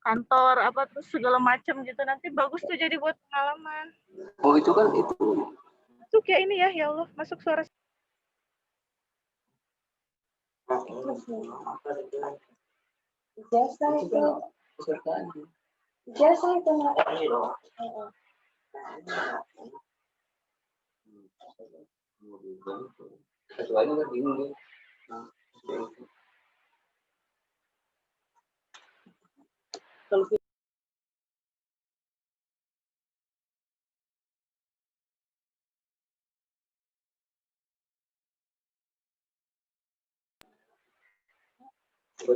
kantor apa terus segala macam gitu, nanti bagus tuh jadi buat pengalaman. Oh itu kan itu. Itu kayak ini ya, ya Allah, masuk suara. Jasa itu. Jasa itu. Kecuali kan bingung dia. Kalau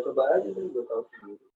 coba aja kan gue tahu sendiri.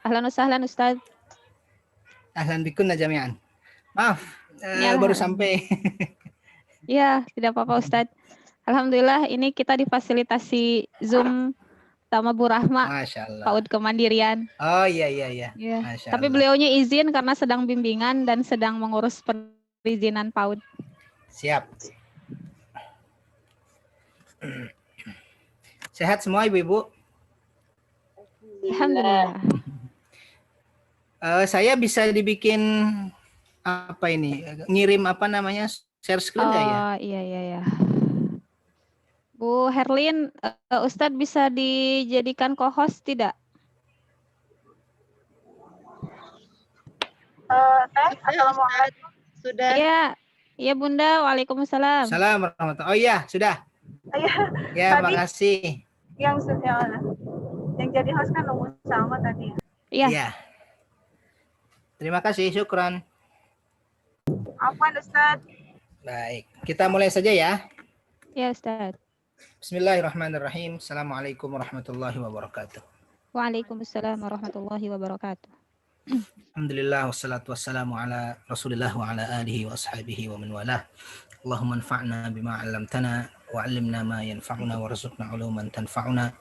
Ahlan wasahlan Ustaz. Ahlan bikunna jami'an. Maaf, baru sampai. Iya, tidak apa-apa Ustadz. Alhamdulillah ini kita difasilitasi Zoom sama Bu Rahma, Masya Allah. PAUD Kemandirian. Oh iya iya iya. Iya. Masya Tapi Allah. beliaunya izin karena sedang bimbingan dan sedang mengurus perizinan PAUD. Siap. Sehat semua ibu-ibu? Alhamdulillah. Saya bisa dibikin apa ini? Ngirim apa namanya? Share screen nggak ya? Oh iya. Bu Herlin, Ustadz bisa dijadikan co-host tidak? Assalamualaikum. Sudah. Iya Bunda. Waalaikumsalam. Assalamualaikum warahmatullahi. Oh iya sudah. Ya Tadi makasih. yang jadi host kan Umu Salma tadi. Iya. Ya. Terima kasih, syukran. Afwan Ustaz. Baik, kita mulai saja ya. Ya Ustadz. Bismillahirrahmanirrahim. Assalamualaikum warahmatullahi wabarakatuh. Waalaikumsalam warahmatullahi wabarakatuh. Alhamdulillah wassalatu wassalamu ala Rasulillah wa ala alihi wa ashabihi wa man walah. Allahumma anfa'na bima 'allamtana wa 'allimna ma yanfa'una warzuqna 'uluman tanfa'una.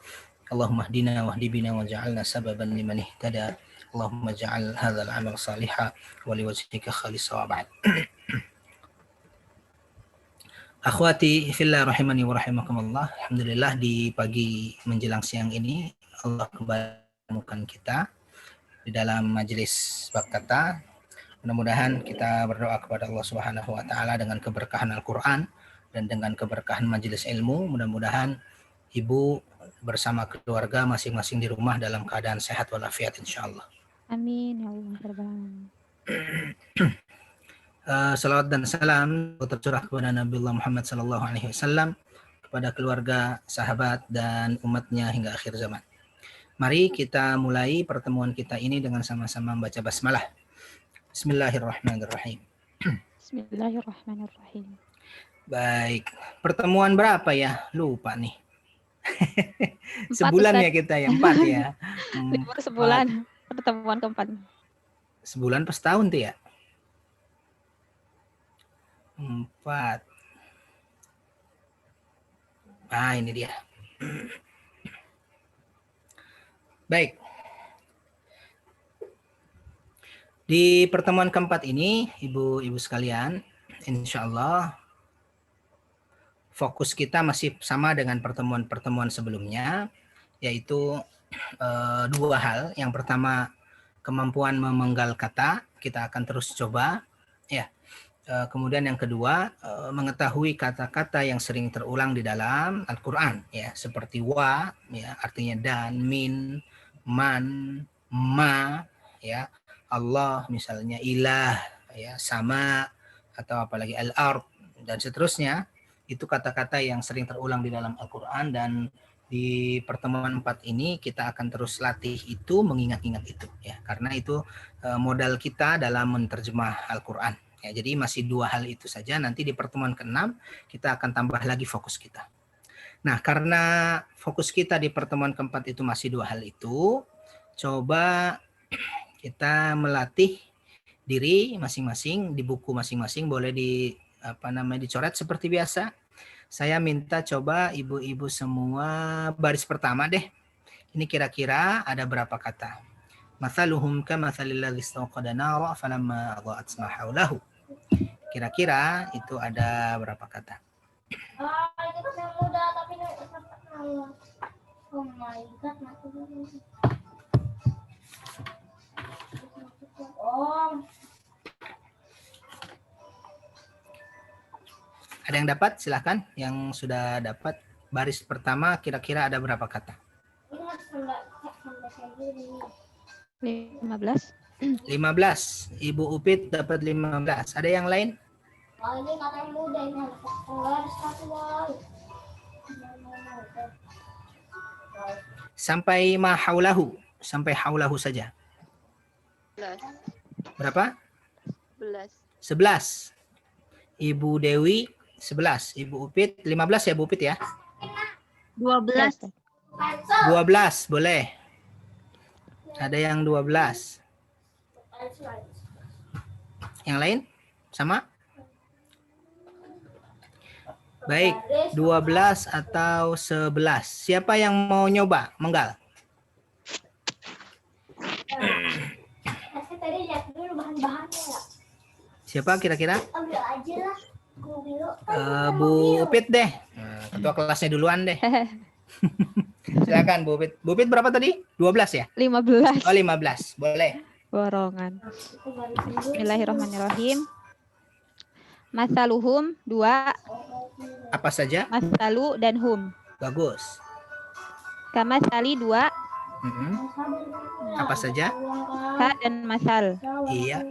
Allahumma hdina wahdi bina waj'alna sababan liman ihtada. Allahumma ja'al hadzal 'amal salihan wa liwajhika khalisan wa ba'd. Akhwati fillah rahimani wa rahimakumullah. Alhamdulillah di pagi menjelang siang ini Allah kembali menemukan kita di dalam majelis bab kata. Mudah-mudahan kita berdoa kepada Allah Subhanahu wa taala dengan keberkahan Al-Qur'an dan dengan keberkahan majelis ilmu. Mudah-mudahan ibu bersama keluarga masing-masing di rumah dalam keadaan sehat walafiat insyaallah. Amin ya Allah rabbal alamin. Salawat dan salam tercurah kepada Nabi Allah Muhammad sallallahu alaihi wasallam, kepada keluarga, sahabat dan umatnya hingga akhir zaman. Mari kita mulai pertemuan kita ini dengan sama-sama membaca basmalah. Bismillahirrahmanirrahim. Bismillahirrahmanirrahim. Baik, pertemuan berapa ya? Lupa nih. 4, Sebulan Ustaz. ya kita ya, 4 ya. Libur sebulan, pertemuan keempat. Sebulan per tahun tuh ya. 4. Ah, ini dia. Baik. Di pertemuan keempat ini, ibu-ibu sekalian, insya Allah fokus kita masih sama dengan pertemuan-pertemuan sebelumnya, yaitu 2 hal. Yang pertama, kemampuan memenggal kata, kita akan terus coba. Ya. Kemudian yang kedua, mengetahui kata-kata yang sering terulang di dalam Al-Quran, ya, seperti wa, ya, artinya dan, min, man, ma, ya, Allah, misalnya ilah, ya, sama, atau apalagi al-ard, dan seterusnya. Itu kata-kata yang sering terulang di dalam Al-Quran, dan di pertemuan 4 ini kita akan terus latih itu, mengingat-ingat itu, ya, karena itu modal kita dalam menerjemah Al-Quran. Ya, jadi masih 2 hal itu saja. Nanti di pertemuan ke-6 kita akan tambah lagi fokus kita. Nah, karena fokus kita di pertemuan keempat itu masih 2 hal itu, coba kita melatih diri masing-masing di buku masing-masing, boleh dicoret seperti biasa. Saya minta coba ibu-ibu semua baris pertama deh. Ini kira-kira ada berapa kata? Mathaluhum kamathalil ladzi istawqada nara falamma adha'at ma haulahu. Kira-kira itu ada berapa kata? Ada yang dapat? Silahkan. Yang sudah dapat baris pertama kira-kira ada berapa kata? 15. 15. Ibu Upit dapat 15. Ada yang lain? Sampai mahaulahu. Sampai haulahu saja. 11. Berapa? 11. 11. Ibu Dewi 11. Ibu Upit 15 ya Bu Upit ya? 12. 12 boleh. Ada yang 12. Yang lain? Sama? Baik, 12 atau 11. Siapa yang mau nyoba? Menggal. Tadi lihat dulu bahan-bahannya ya. Siapa kira-kira? Ambil aja lah. Bu Upit deh. Ketua kelasnya duluan deh. Silakan Bu Upit. Bu Upit berapa tadi? 12 ya? 15. Oh, 15. Boleh. Borongan. Bismillahirrahmanirrahim. Masaluhum 2, Apa saja? masalu dan hum. Bagus. Kamasali 2, Mm-mm. Apa saja? ka dan masal. Iya.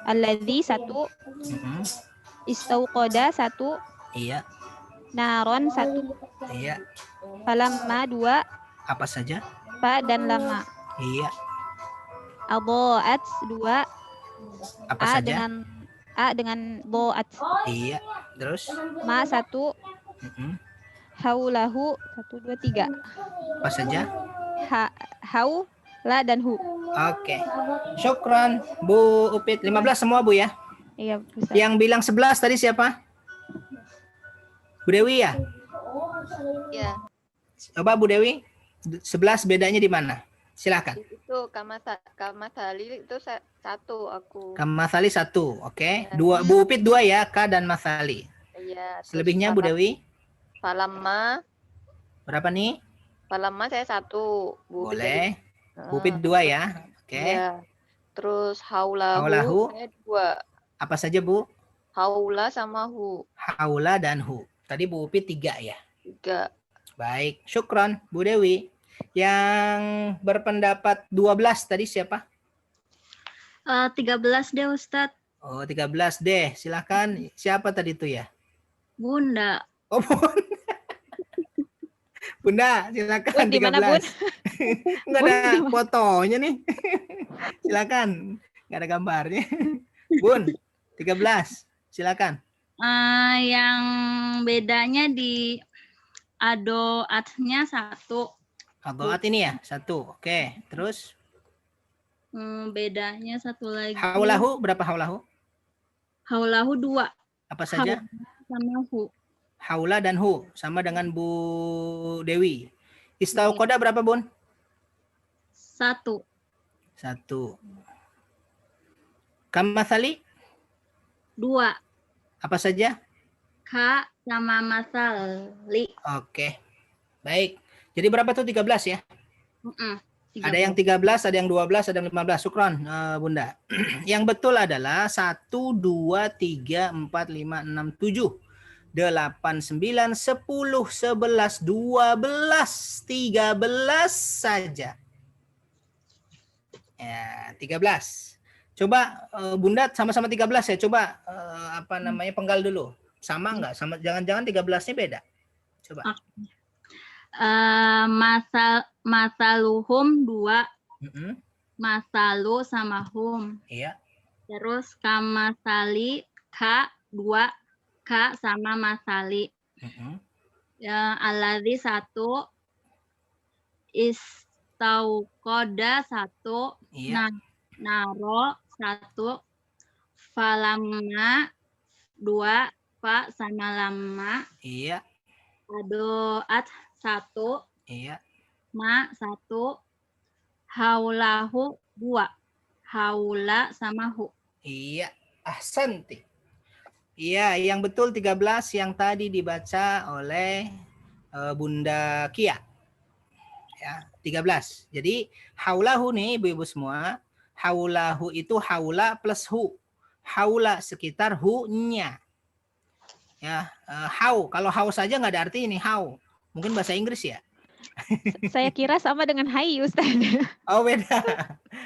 Alladzi 1, Mm-mm. istauqoda 1, Iya. naron 1, Iya. falamma 2, Apa saja? fa dan lama. Iya. Adha'at 2, Apa a saja? dengan boat. Iya. Terus? Ma 1, Mm-mm. haulahu 1 2 3. Apa saja? Hau, la dan hu. Oke. Syukran Bu Upit. 15 semua Bu ya. Iya, Ustaz. Yang bilang 11 tadi siapa? Bu Dewi ya? Ya, Coba Bu Dewi. 11 bedanya di mana? Silakan. itu kamasali itu satu aku. Kamasali 1, oke. Dua, Bu Upit 2 ya, K dan Masali. Iya. terus Selebihnya Bu Dewi, Falamma, berapa nih? Falamma saya 1. Bu Upit Boleh. tadi. Bu Upit 2 ya, oke. Iya. Terus haulahu, Haulahu. saya 2. Apa saja Bu? Haula sama hu Haula dan hu. Tadi Bu Upit 3 ya. 3. Baik, syukron Bu Dewi. Yang berpendapat 12 tadi siapa? 13 deh Ustadz. Oh, 13 deh. Silakan. Siapa tadi itu ya? Bunda. Oh, Bunda, silakan. Bun, di mana, Bun? 13. Enggak ada fotonya nih. Silakan. Enggak ada gambarnya. Bun, 13. Silakan. Yang bedanya di adoatnya 1. Adoat ini ya, 1. Oke, terus Bedanya 1 lagi. haulahu, berapa haulahu? Haulahu 2. Apa saja? Sama hu. Haula dan hu, sama dengan Bu Dewi. Istauqoda berapa, Bun? 1. 1. Kamasali 2. apa saja? Ka sama masali. Oke. Baik. Jadi berapa tuh 13 ya? 13. Ada yang 13, ada yang 12, ada yang 15. Syukron, Bunda. Yang betul adalah 1, 2, 3, 4, 5, 6, 7, 8, 9, 10, 11, 12, 13 saja. Ya, 13. Coba Bunda sama-sama 13 ya. Coba apa namanya penggal dulu. Sama enggak? Sama, jangan-jangan 13-nya beda. Coba. Masaluhum 2. Mm-mm. Masalu sama hum. Iya. Terus kamasali ka 2. Ka sama masali. Mm-mm. Aladzi 1. Istauqoda 1. Iya. Naro 1. Falamma 2. Fa sama lama. Iya. Adoat 1. Iya. Ma 1. Haulahu 2. Haula sama hu. Iya. Ahsanti. Iya, yang betul 13 yang tadi dibaca oleh Bunda Kia. Ya, 13. Jadi haulahu nih Ibu-ibu semua, haulahu itu haula plus hu. Haula sekitar hu-nya. Ya, how. Kalau how saja nggak ada arti ini how. Mungkin bahasa Inggris ya. Saya kira sama dengan hai, Ustaz. Oh, beda.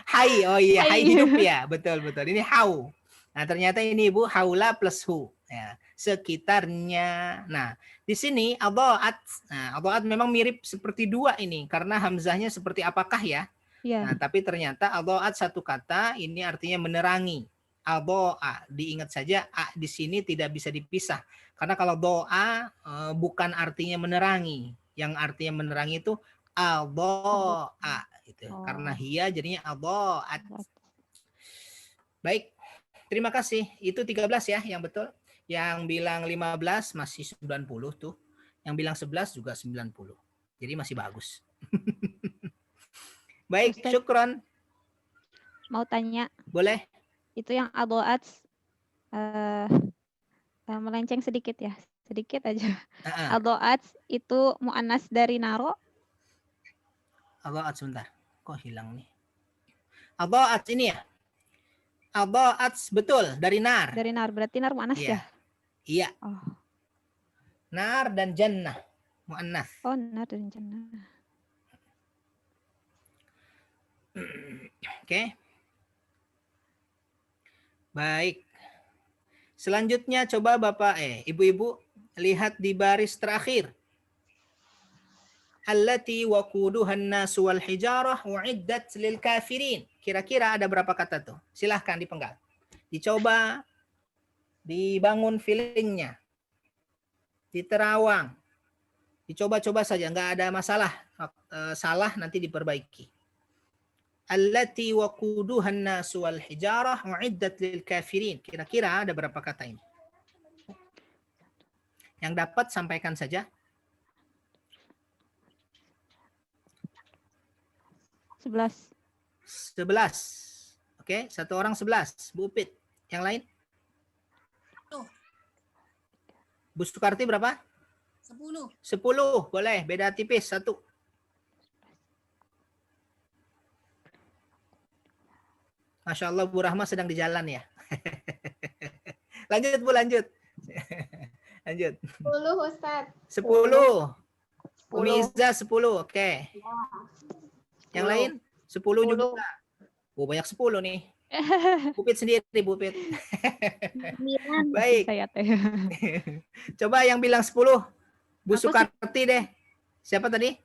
Hai. Oh iya, hai hidup ya. Betul. Ini how. Nah, ternyata ini Ibu haula plus hu. Ya, sekitarnya. Nah, di sini adhaat. Nah, adhaat memang mirip seperti 2 ini karena hamzahnya seperti apakah ya? Iya. Nah, tapi ternyata adhaat satu kata ini artinya menerangi. Adha'a, diingat saja a di sini tidak bisa dipisah. Karena kalau doa bukan artinya menerangi. Yang artinya menerangi itu adha'a gitu. Oh. Karena hiya jadinya adha'at. Baik. Terima kasih. Itu 13 ya yang betul. Yang bilang 15 masih 90 tuh. Yang bilang 11 juga 90. Jadi masih bagus. Baik, Ustaz. syukron. Mau tanya, Boleh? itu yang adoat melenceng sedikit ya, sedikit aja. Adoat itu mu'annas dari naro. Adha'at sebentar. Kok hilang nih? Adha'at ini ya? Adha'at betul dari nar. Dari nar, berarti nar mu'annas Iya. ya? Iya. Oh. Nar dan jannah. Mu'annas. Oh, nar dan jannah. Oke. Baik. Selanjutnya coba Bapak Ibu-ibu lihat di baris terakhir. Allati waquduhan nasu wal hijarah uiddat lil kafirin. Kira-kira ada berapa kata tuh? Silahkan dipenggal. Dicoba dibangun feelingnya. Diterawang. Dicoba-coba saja, nggak ada masalah. Salah nanti diperbaiki. Allati waquduhan nasu wal hijarah uiddat lil kafirin. Kira-kira ada berapa kata ini? Yang dapat sampaikan saja. 11. 11. Oke, satu orang 11. Bu Upit. Yang lain? Bu Sukarti berapa? 10. 10. Boleh, beda tipis. 1. Masya Allah, Bu Rahma sedang di jalan ya. Lanjut, Bu, lanjut. Lanjut. 10 Ustaz. 10. Umiza 10. Oke. Yang lain? 10 juga. Oh, banyak 10 nih. Pupit sendiri, Pupit. Baik. Saya teh. Coba yang bilang 10. Bu Sukarti deh. Siapa tadi?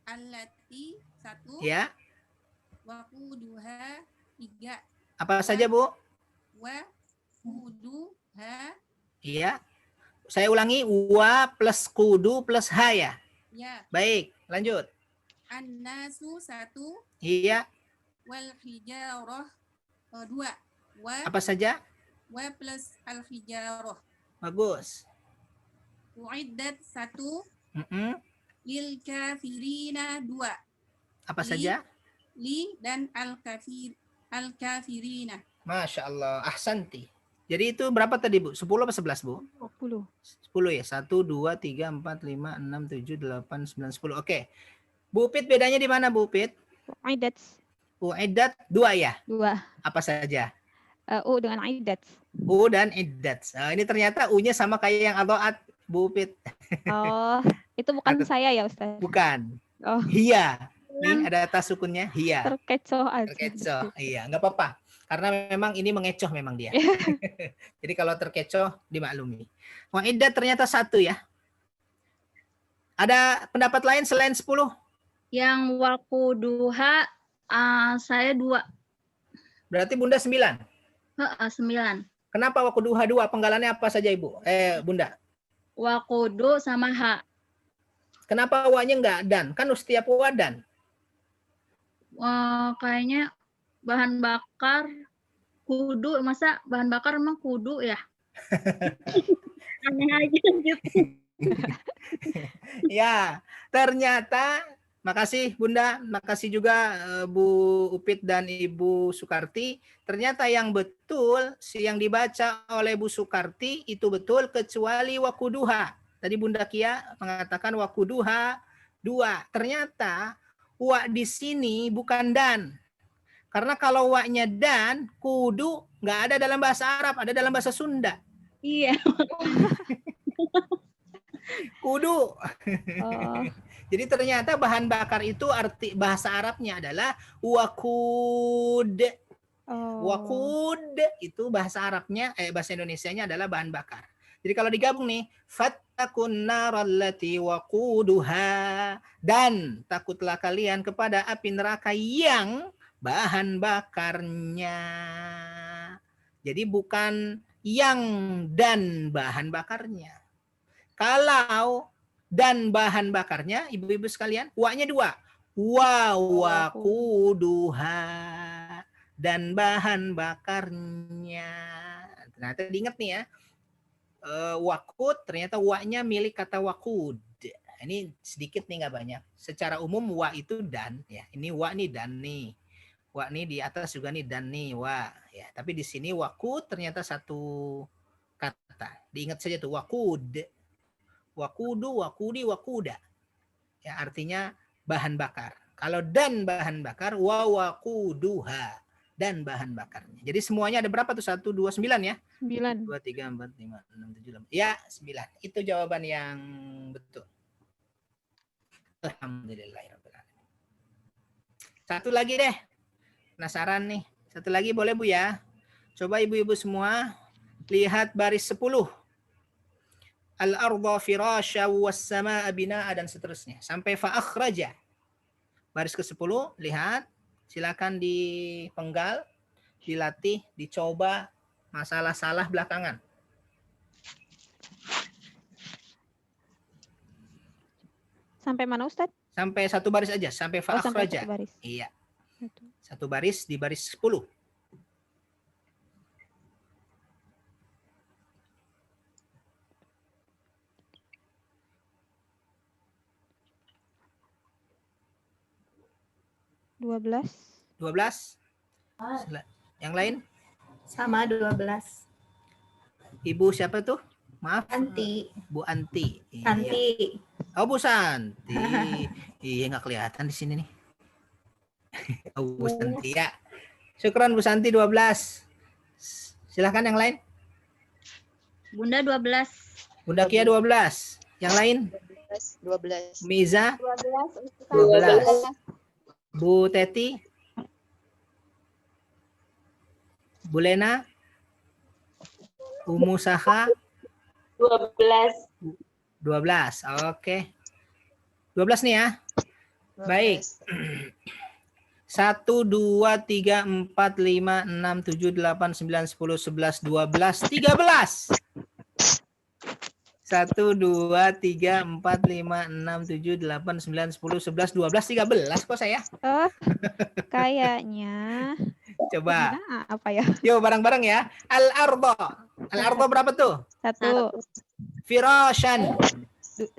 Allati 1. Ya. Waquduha 3. Apa saja, Bu? Waquduha. Iya. Saya ulangi. Wa plus kudu plus ha ya. Ya. Baik. Lanjut. An-nasu 1. Iya. Wal hijarah 2. Apa saja? Wa plus al hijarah. Bagus. Uiddat 1. Lil kafirina 2. Apa saja? Li dan al kafirina. Masya Allah. Ahsanti. Jadi itu berapa tadi, Bu? 10 apa 11, Bu? 20. 10 ya. 1, 2, 3, 4, 5, 6, 7, 8, 9, 10. Oke. Bu Upit bedanya di mana, Bu Upit? Aidat. Uiddat 2 ya? 2. Apa saja? U dengan aidat. U dan iddat. Nah, ini ternyata U-nya sama kayak yang adoat, Bu Upit. Oh, itu bukan saya ya, Ustaz? Bukan. Oh. Hia. Nih ada atas sukunnya. Hia. Terkecoh aja. Terkecoh. Iya, nggak apa-apa. Karena memang ini mengecoh memang dia. Jadi kalau terkecoh dimaklumi. Iddat ternyata 1 ya. Ada pendapat lain selain 10? Yang waquduha saya 2. Berarti Bunda 9. 9. Kenapa waquduha 2? Penggalannya apa saja, Ibu? Bunda. Waqudu sama ha. Kenapa wa-nya enggak dan? Kan setiap wa dan. Kayaknya bahan bakar kudu, masa bahan bakar emang kudu ya? Aneh aja gitu. Ya, ternyata makasih Bunda, makasih juga Bu Upit dan Ibu Sukarti. Ternyata yang betul, yang dibaca oleh Bu Sukarti itu betul kecuali wakuduha. Tadi Bunda Kia mengatakan wakuduha 2. Ternyata wa di sini bukan dan. Karena kalau wa-nya dan, kudu nggak ada dalam bahasa Arab, ada dalam bahasa Sunda. Iya. Kudu. Oh. Jadi ternyata bahan bakar itu arti bahasa Arabnya adalah wakud. Oh. Wakud itu bahasa Arabnya, bahasa Indonesianya adalah bahan bakar. Jadi kalau digabung nih, fattakun narallati waquduha, dan takutlah kalian kepada api neraka yang bahan bakarnya. Jadi bukan yang dan bahan bakarnya. Kalau dan bahan bakarnya, ibu-ibu sekalian, wa-nya 2. Wa waquduha, dan bahan bakarnya. Nah, diingat nih ya. Wakud ternyata wa-nya milik kata wakud. Ini sedikit nih, nggak banyak. Secara umum wa itu dan ya. Ini wa nih dan nih. Wa nih di atas juga nih dan nih wa ya. Tapi di sini wakud ternyata satu kata. Diingat saja tuh wakud. Wakudu, wakudi, wakuda. Ya, artinya bahan bakar. Kalau dan bahan bakar wa wakuduha dan bahan bakarnya. Jadi semuanya ada berapa tuh? 1 2 9 ya? 9. 2 3 4 5 6 7 8. Ya, 9. Itu jawaban yang betul. Alhamdulillahirrahmanirrahim. Satu lagi deh. Penasaran nih. Satu lagi boleh Bu ya? Coba ibu-ibu semua lihat baris 10. Al-ardha firasya was-samaa binaa dan seterusnya. Sampai fa'akhraja. Baris ke-10, lihat. Silakan dipenggal, dilatih, dicoba masalah salah belakangan. Sampai mana Ustadz? Sampai satu baris aja, sampai Sampai fa'akhraja. satu baris. Iya. Satu baris di baris 10. Dua belas. 12. Yang lain? Sama 12. Ibu siapa tuh? Maaf. Santi. Bu Anti. Santi. Oh, Bu Santi. Iya, nggak kelihatan di sini nih. Oh, Bu Santi ya. Syukron Bu Santi 12. Silahkan yang lain. Bunda 12. Bunda Kia 12. Yang lain? 12. Miza 12. 12. Bu Teti? Bu Lena? Umu Saha? 12. 12. Oke. 12 nih ya. Baik. 1, 2, 3, 4, 5, 6, 7, 8, 9, 10, 11, 12, 13. 1, 2, 3, 4, 5, 6, 7, 8, 9, 10, 11, 12, 13. Kok saya? Oh, kayaknya. Coba. Nah, apa ya? Yuk bareng-bareng ya. Al-ardo. Al-ardo berapa tuh? 1. Firashan. 1.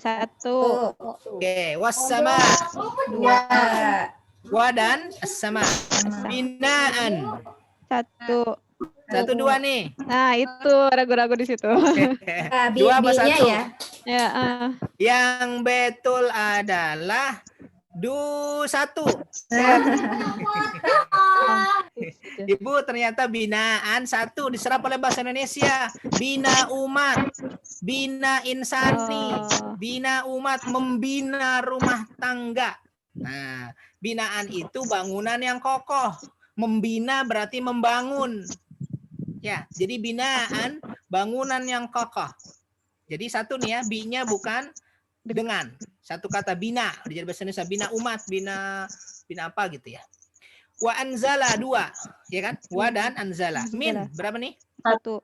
Oke. Wassama. 2. Wa dan as-sama. Binaan. 1. 1, 2 nih. Nah, itu ragu-ragu di situ. 2 apa 1? Ya. Ya, Yang betul adalah 1. Ibu, ternyata binaan 1 diserap oleh bahasa Indonesia. Bina umat, bina insani, bina umat, membina rumah tangga. Nah, binaan itu bangunan yang kokoh. Membina berarti membangun. Ya, jadi binaan bangunan yang kokoh. Jadi 1 nih ya, bi-nya bukan dengan. Satu kata bina, jadi bahasa Indonesia bina umat, bina apa gitu ya. Wa anzala 2, ya kan? Wa dan anzala. Min berapa nih? 1.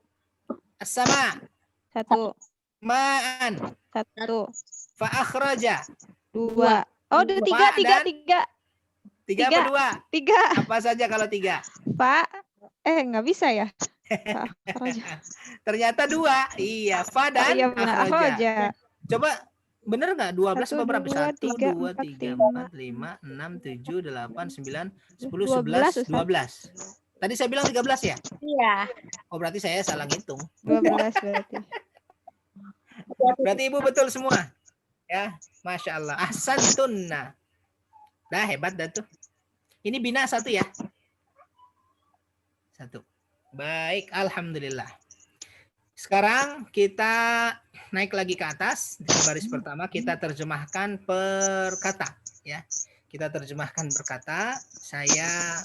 As-sama. 1. Ma'an. 1. Fa akhraja. 2. Oh, udah 3. 3 apa 2? 3. Apa saja kalau 3? Pak, nggak bisa ya? Ternyata 2. Iya, fa dan Iya, benar. akhraja. Aja. Coba bener nggak? 12 apa berapa? 1, 2, 2, 3, 4, 5, 6, 7, 8, 9, 10, 11, 12. Tadi saya bilang 13 ya? Iya. Oh, berarti saya salah ngitung. 12 berarti. Berarti Ibu betul semua. Ya, Masya Allah. Ahsantunna. Dah hebat dah tuh. Ini bina 1 ya? 1. Baik, alhamdulillah. Sekarang kita naik lagi ke atas. Di baris pertama kita terjemahkan per kata, ya. Kita terjemahkan per kata. Saya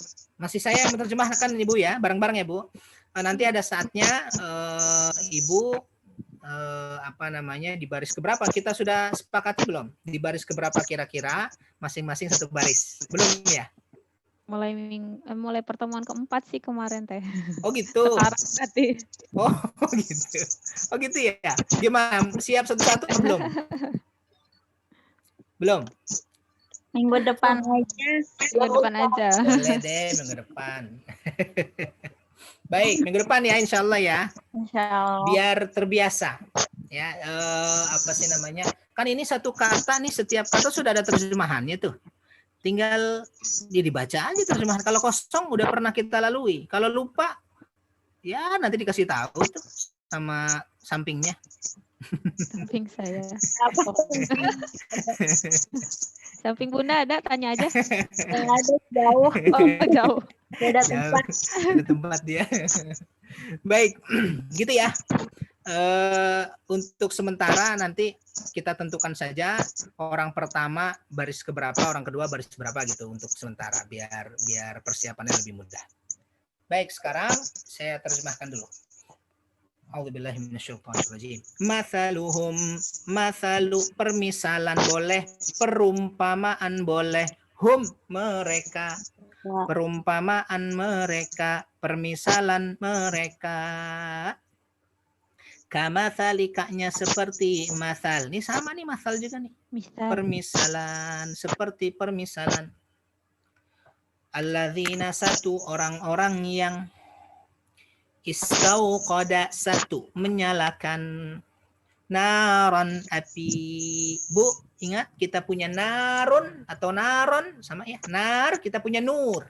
yang menerjemahkan Ibu ya, bareng-bareng ya Bu. Nanti ada saatnya Ibu di baris keberapa? Kita sudah sepakati belum? Di baris keberapa kira-kira? Masing-masing 1 baris. Belum ya? Mulai pertemuan keempat sih kemarin teh. Oh gitu. Sekarang berarti. Oh gitu. Oh gitu ya. Gimana? Siap satu-satu atau belum? Belum. Minggu depan aja. Minggu depan aja. Boleh deh minggu depan. Baik, minggu depan ya insya Allah ya. Insya Allah. Biar terbiasa. Ya, apa sih namanya? Kan ini satu kata nih, setiap kata sudah ada terjemahannya tuh. Tinggal dibaca aja terjemahan. Kalau kosong udah pernah kita lalui. Kalau lupa, ya nanti dikasih tahu tuh sama sampingnya. Samping saya. Samping Bunda ada, tanya aja. Ada jauh. Oh, jauh. Beda Jauh, tempat. ada tempat dia. Baik, gitu ya. Untuk sementara nanti kita tentukan saja orang pertama baris keberapa, orang kedua baris berapa gitu untuk sementara biar persiapannya lebih mudah. Baik, sekarang saya terjemahkan dulu. A'udzubillahi minasyaitonirrajim. Mathaluhum, mathalu permisalan boleh, perumpamaan boleh, hum mereka, perumpamaan mereka, permisalan mereka. Kamathali kaknya seperti masal. Ini sama nih masal juga nih. Misal. Permisalan, seperti permisalan. Alladzina satu orang-orang yang istauqada satu menyalakan naron api. Bu, ingat kita punya narun atau naron sama ya. Nar kita punya nur.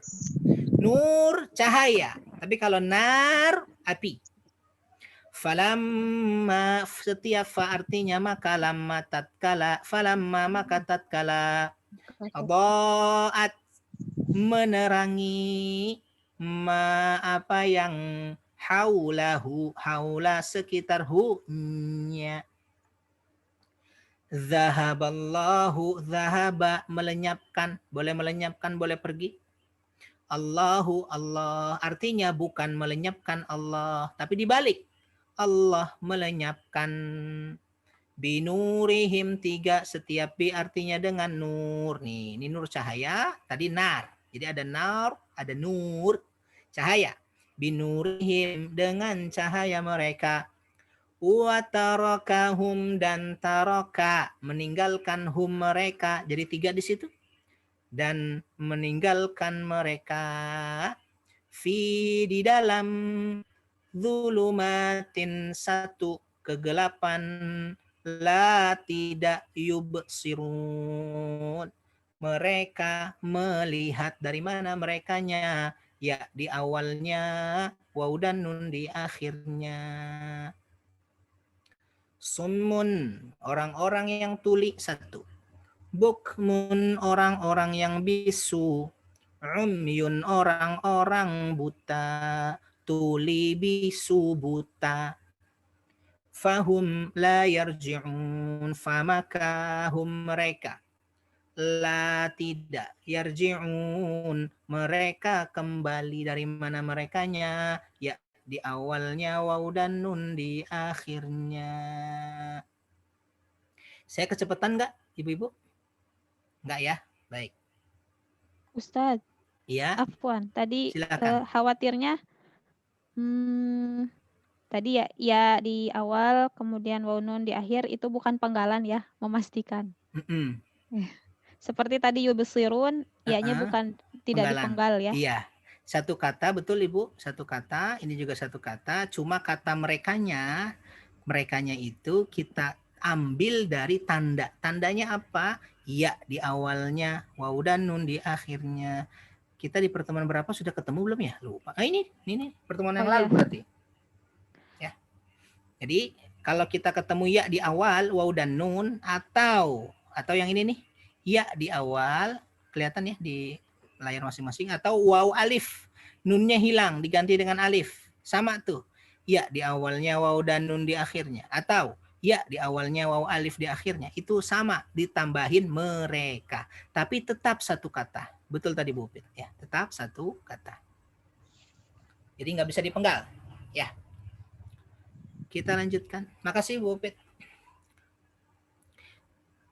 Nur cahaya. Tapi kalau nar api. Falamma setiap fa artinya maka lamma tatkala falamma maka tatkala adaat menerangi ma apa yang haulahu haula sekitar hu-nya. Zahaballahu zahaba melenyapkan, boleh pergi. Allahu Allah artinya bukan melenyapkan Allah tapi dibalik. Allah melenyapkan binurihim 3 setiap bi artinya dengan nur. Nih, ini nur cahaya, tadi nar. Jadi ada nar, ada nur, cahaya. Binurihim dengan cahaya mereka. Wa tarakahum dan taraka meninggalkan hum mereka. Jadi 3 di situ. Dan meninggalkan mereka di dalam zulumatin satu kegelapan la tidak yubsirun mereka melihat. Dari mana merekanya? Ya di awalnya waw dan nun di akhirnya. Summun orang-orang yang tuli satu. Bukmun orang-orang yang bisu. Umyun orang-orang buta. Tuli bisu buta. Fahum la yarji'un famaka hum mereka la tidak yarji'un mereka kembali. Dari mana merekanya? Ya di awalnya waw dan nun di akhirnya. Saya kecepatan nggak ibu-ibu? Nggak ya? Baik. Ustadz. Iya. Afwan, tadi khawatirnya tadi ya di awal kemudian waw nun di akhir itu bukan penggalan ya, memastikan. Seperti tadi yubsirun, ianya bukan tidak dipenggal ya. Iya. Satu kata betul Ibu, satu kata, ini juga satu kata, cuma kata merekanya itu kita ambil dari tanda. Tandanya apa? Ya di awalnya, waw dan nun di akhirnya. Kita di pertemuan berapa sudah ketemu belum ya? Lupa. Ini pertemuan yang lalu berarti. Ya. Jadi kalau kita ketemu ya di awal, waw dan nun, atau yang ini nih, ya di awal, kelihatan ya di layar masing-masing, atau waw alif, nunnya hilang, diganti dengan alif. Sama tuh. Ya di awalnya waw dan nun di akhirnya. Atau ya di awalnya waw alif di akhirnya. Itu sama, ditambahin mereka. Tapi tetap satu kata. Betul tadi Bu Upit ya, tetap satu kata. Jadi nggak bisa dipenggal ya. Kita lanjutkan. Makasih Bu Upit.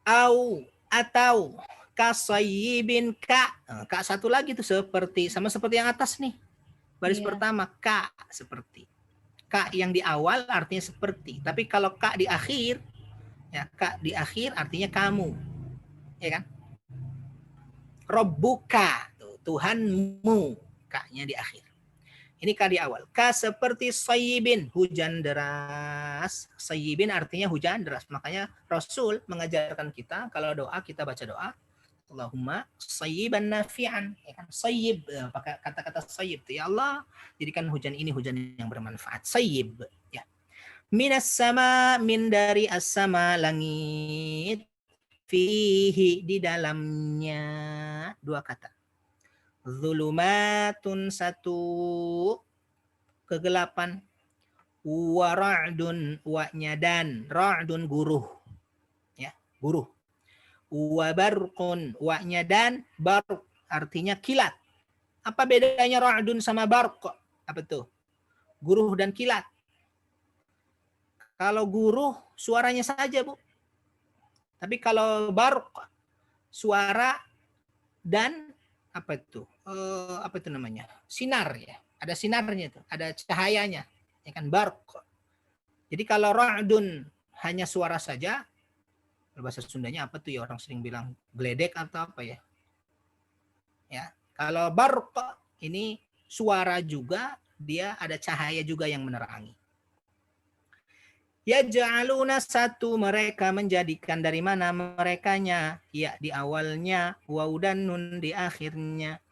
Atau kasayyibin ka. Ka satu lagi tuh seperti yang atas nih. Baris pertama ka seperti. Ka yang di awal artinya seperti. Tapi kalau ka di akhir ya, ka di akhir artinya kamu. Ya kan? Robbuka, Tuhanmu, kaknya di akhir. Ini ka di awal. Ka seperti sayyibin, hujan deras. Sayyibin artinya hujan deras. Makanya Rasul mengajarkan kita kalau doa kita baca doa Allahumma sayyiban nafi'an. Ya kan? Sayyib, pakai kata-kata sayyib. Ya Allah, jadikan hujan ini hujan yang bermanfaat. Sayyib. Ya. Minas sama, min dari as-sama, langit. Fihi, di dalamnya. Dua kata. Zulumatun, satu kegelapan. Wa ra'dun, wa-nya dan. Ra'dun, guruh. Ya, guruh. Wa barqun, wa-nya dan. Barq, artinya kilat. Apa bedanya ra'dun sama barq? Apa tuh? Guruh dan kilat. Kalau guruh, suaranya saja, Bu. Tapi kalau barq, suara dan apa itu? Apa itu namanya? Sinar ya. Ada sinarnya itu, ada cahayanya. Ya kan, barq. Jadi kalau ra'dun hanya suara saja, bahasa Sundanya apa tuh ya, orang sering bilang geledek atau apa ya? Ya, kalau barq ini suara juga, dia ada cahaya juga yang menerangi. Yaj'aluna, satu mereka menjadikan, dari mana merekanya? Ya di awalnya, waw dan nun di akhirnya.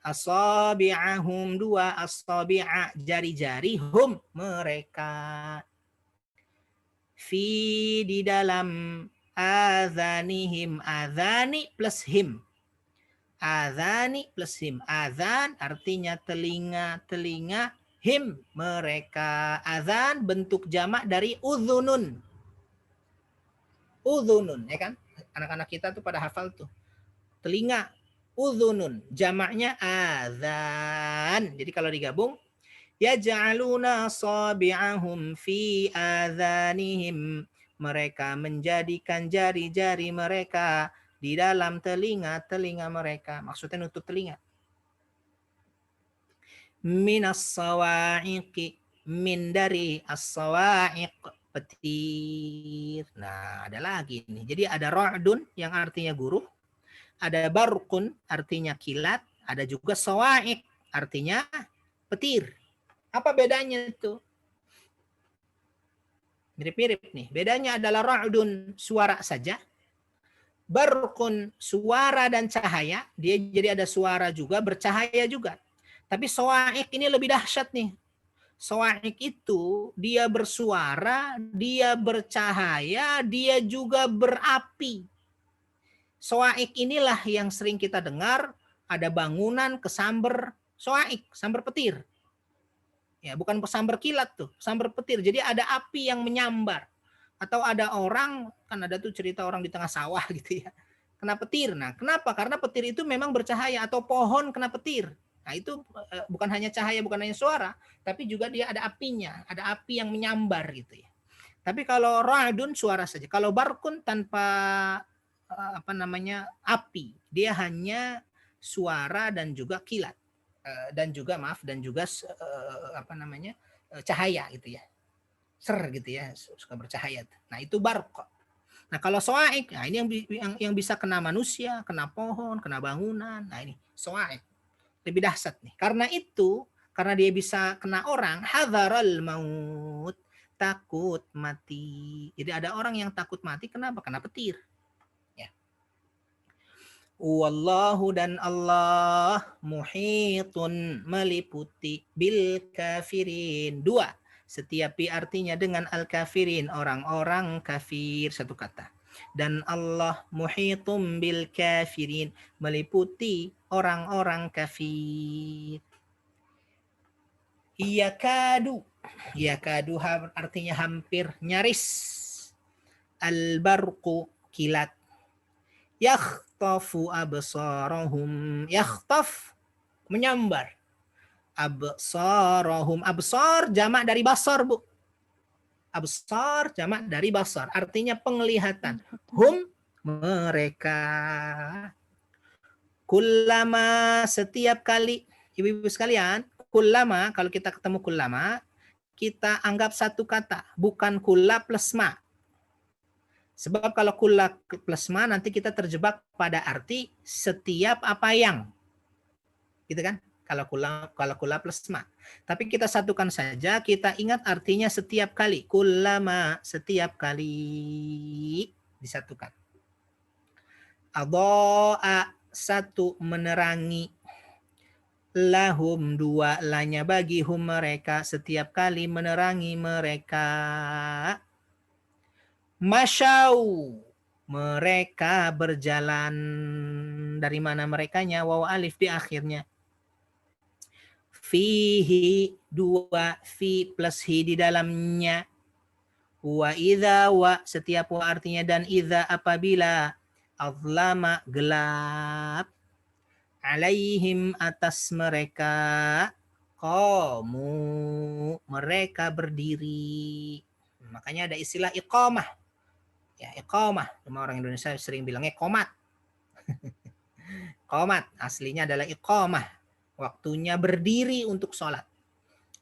Asabi'ahum, dua, asabi'a jari-jari, hum mereka. Fi, di dalam, azanihim, azani plus him. Azani plus him. Azan artinya telinga, telinga. Him mereka. Azan bentuk jamak dari udhunun. Udhunun, ya kan? Anak-anak kita tuh pada hafal tuh. Telinga, udhunun. Jamaknya azan. Jadi kalau digabung, yaj'aluna sabi'ahum fi azanihim. Mereka menjadikan jari-jari mereka di dalam telinga-telinga mereka. Maksudnya nutup telinga. Minas sawa'iqi, min dari as-sawa'iq, petir. Nah, ada lagi nih. Jadi ada ra'dun yang artinya guruh, ada barqun artinya kilat, ada juga sawa'iq artinya petir. Apa bedanya itu? Mirip-mirip nih. Bedanya adalah ra'dun suara saja, barqun suara dan cahaya, dia jadi ada suara juga, bercahaya juga. Tapi sawa'iq ini lebih dahsyat nih. Sawa'iq itu dia bersuara, dia bercahaya, dia juga berapi. Sawa'iq inilah yang sering kita dengar, ada bangunan kesamber sawa'iq, sambar petir. Ya, bukan sambar kilat tuh, sambar petir. Jadi ada api yang menyambar. Atau ada orang, kan ada tuh cerita orang di tengah sawah gitu ya. Kena petir. Nah, kenapa? Karena petir itu memang bercahaya, atau pohon kena petir. Nah, itu bukan hanya cahaya, bukan hanya suara, tapi juga dia ada apinya, ada api yang menyambar gitu ya. Tapi kalau ra'dun suara saja. Kalau barqun tanpa apa namanya api, dia hanya suara dan juga kilat. Dan juga dan juga apa namanya cahaya gitu ya. Ser gitu ya, suka bercahaya. Nah, itu barq. Nah, kalau sawa'iq, nah ini yang bisa kena manusia, kena pohon, kena bangunan. Nah, ini sawa'iq. Lebih dahsyat nih. Karena itu, karena dia bisa kena orang, hadzaral maut, takut mati. Jadi ada orang yang takut mati, kenapa? Kena petir. Ya. Wallahu, dan Allah, muhitun, meliputi, bil kafirin. Dua. Setiap artinya dengan al-kafirin, orang-orang kafir, satu kata. Dan Allah muhitum bil kafirin, meliputi orang-orang kafir. Yakadu, yakadu artinya hampir, nyaris. Al-barqu, kilat. Yakhtafu absarahum, yakhtaf, menyambar. Absarahum, absar jamak dari basar, Bu. Absar jamak dari basar, artinya penglihatan. Hum, mereka. Kullama, setiap kali, ibu-ibu sekalian, kullama, kalau kita ketemu kullama, kita anggap satu kata, bukan kulla plus ma. Sebab kalau kulla plus ma, nanti kita terjebak pada arti setiap apa yang. Gitu kan? Kalau kula plus ma. Tapi kita satukan saja, kita ingat artinya setiap kali. Kullama, setiap kali disatukan. Adha'a, satu, menerangi. Lahum, dua, lanya bagi hum, mereka, setiap kali menerangi mereka. Masyau, mereka berjalan. Dari mana merekanya? Waw alif di akhirnya. Fihi, dua, fi plus hi di dalamnya. Wa idza, wa, setiap wa artinya dan idza apabila. Azlama, gelap. Alaihim, atas mereka. Qamu, mereka berdiri. Makanya ada istilah iqamah. Ya, iqamah. Cuma orang Indonesia sering bilangnya qomat. Qomat, aslinya adalah iqamah. Waktunya berdiri untuk sholat.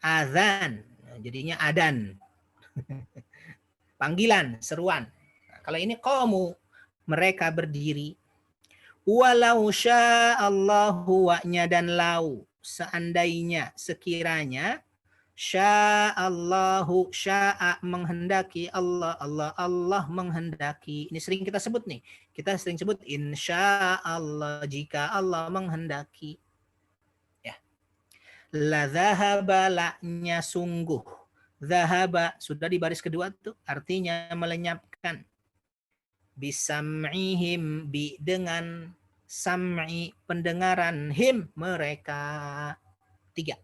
Azan, jadinya adan. Panggilan, seruan. Nah, kalau ini qamu, mereka berdiri. Walau sya'allahu, wa-nya dan lau. Seandainya, sekiranya. Sya'allahu, sya'a, menghendaki Allah, Allah menghendaki. Ini sering kita sebut nih. Kita sering sebut insya'allah, jika Allah menghendaki. Ya. La dhahaba, la-nya sungguh. Dhahaba, sudah di baris kedua tuh, artinya melenyapkan. Bisam'ihim, bi, dengan sam'i, pendengaran, him, mereka. 3.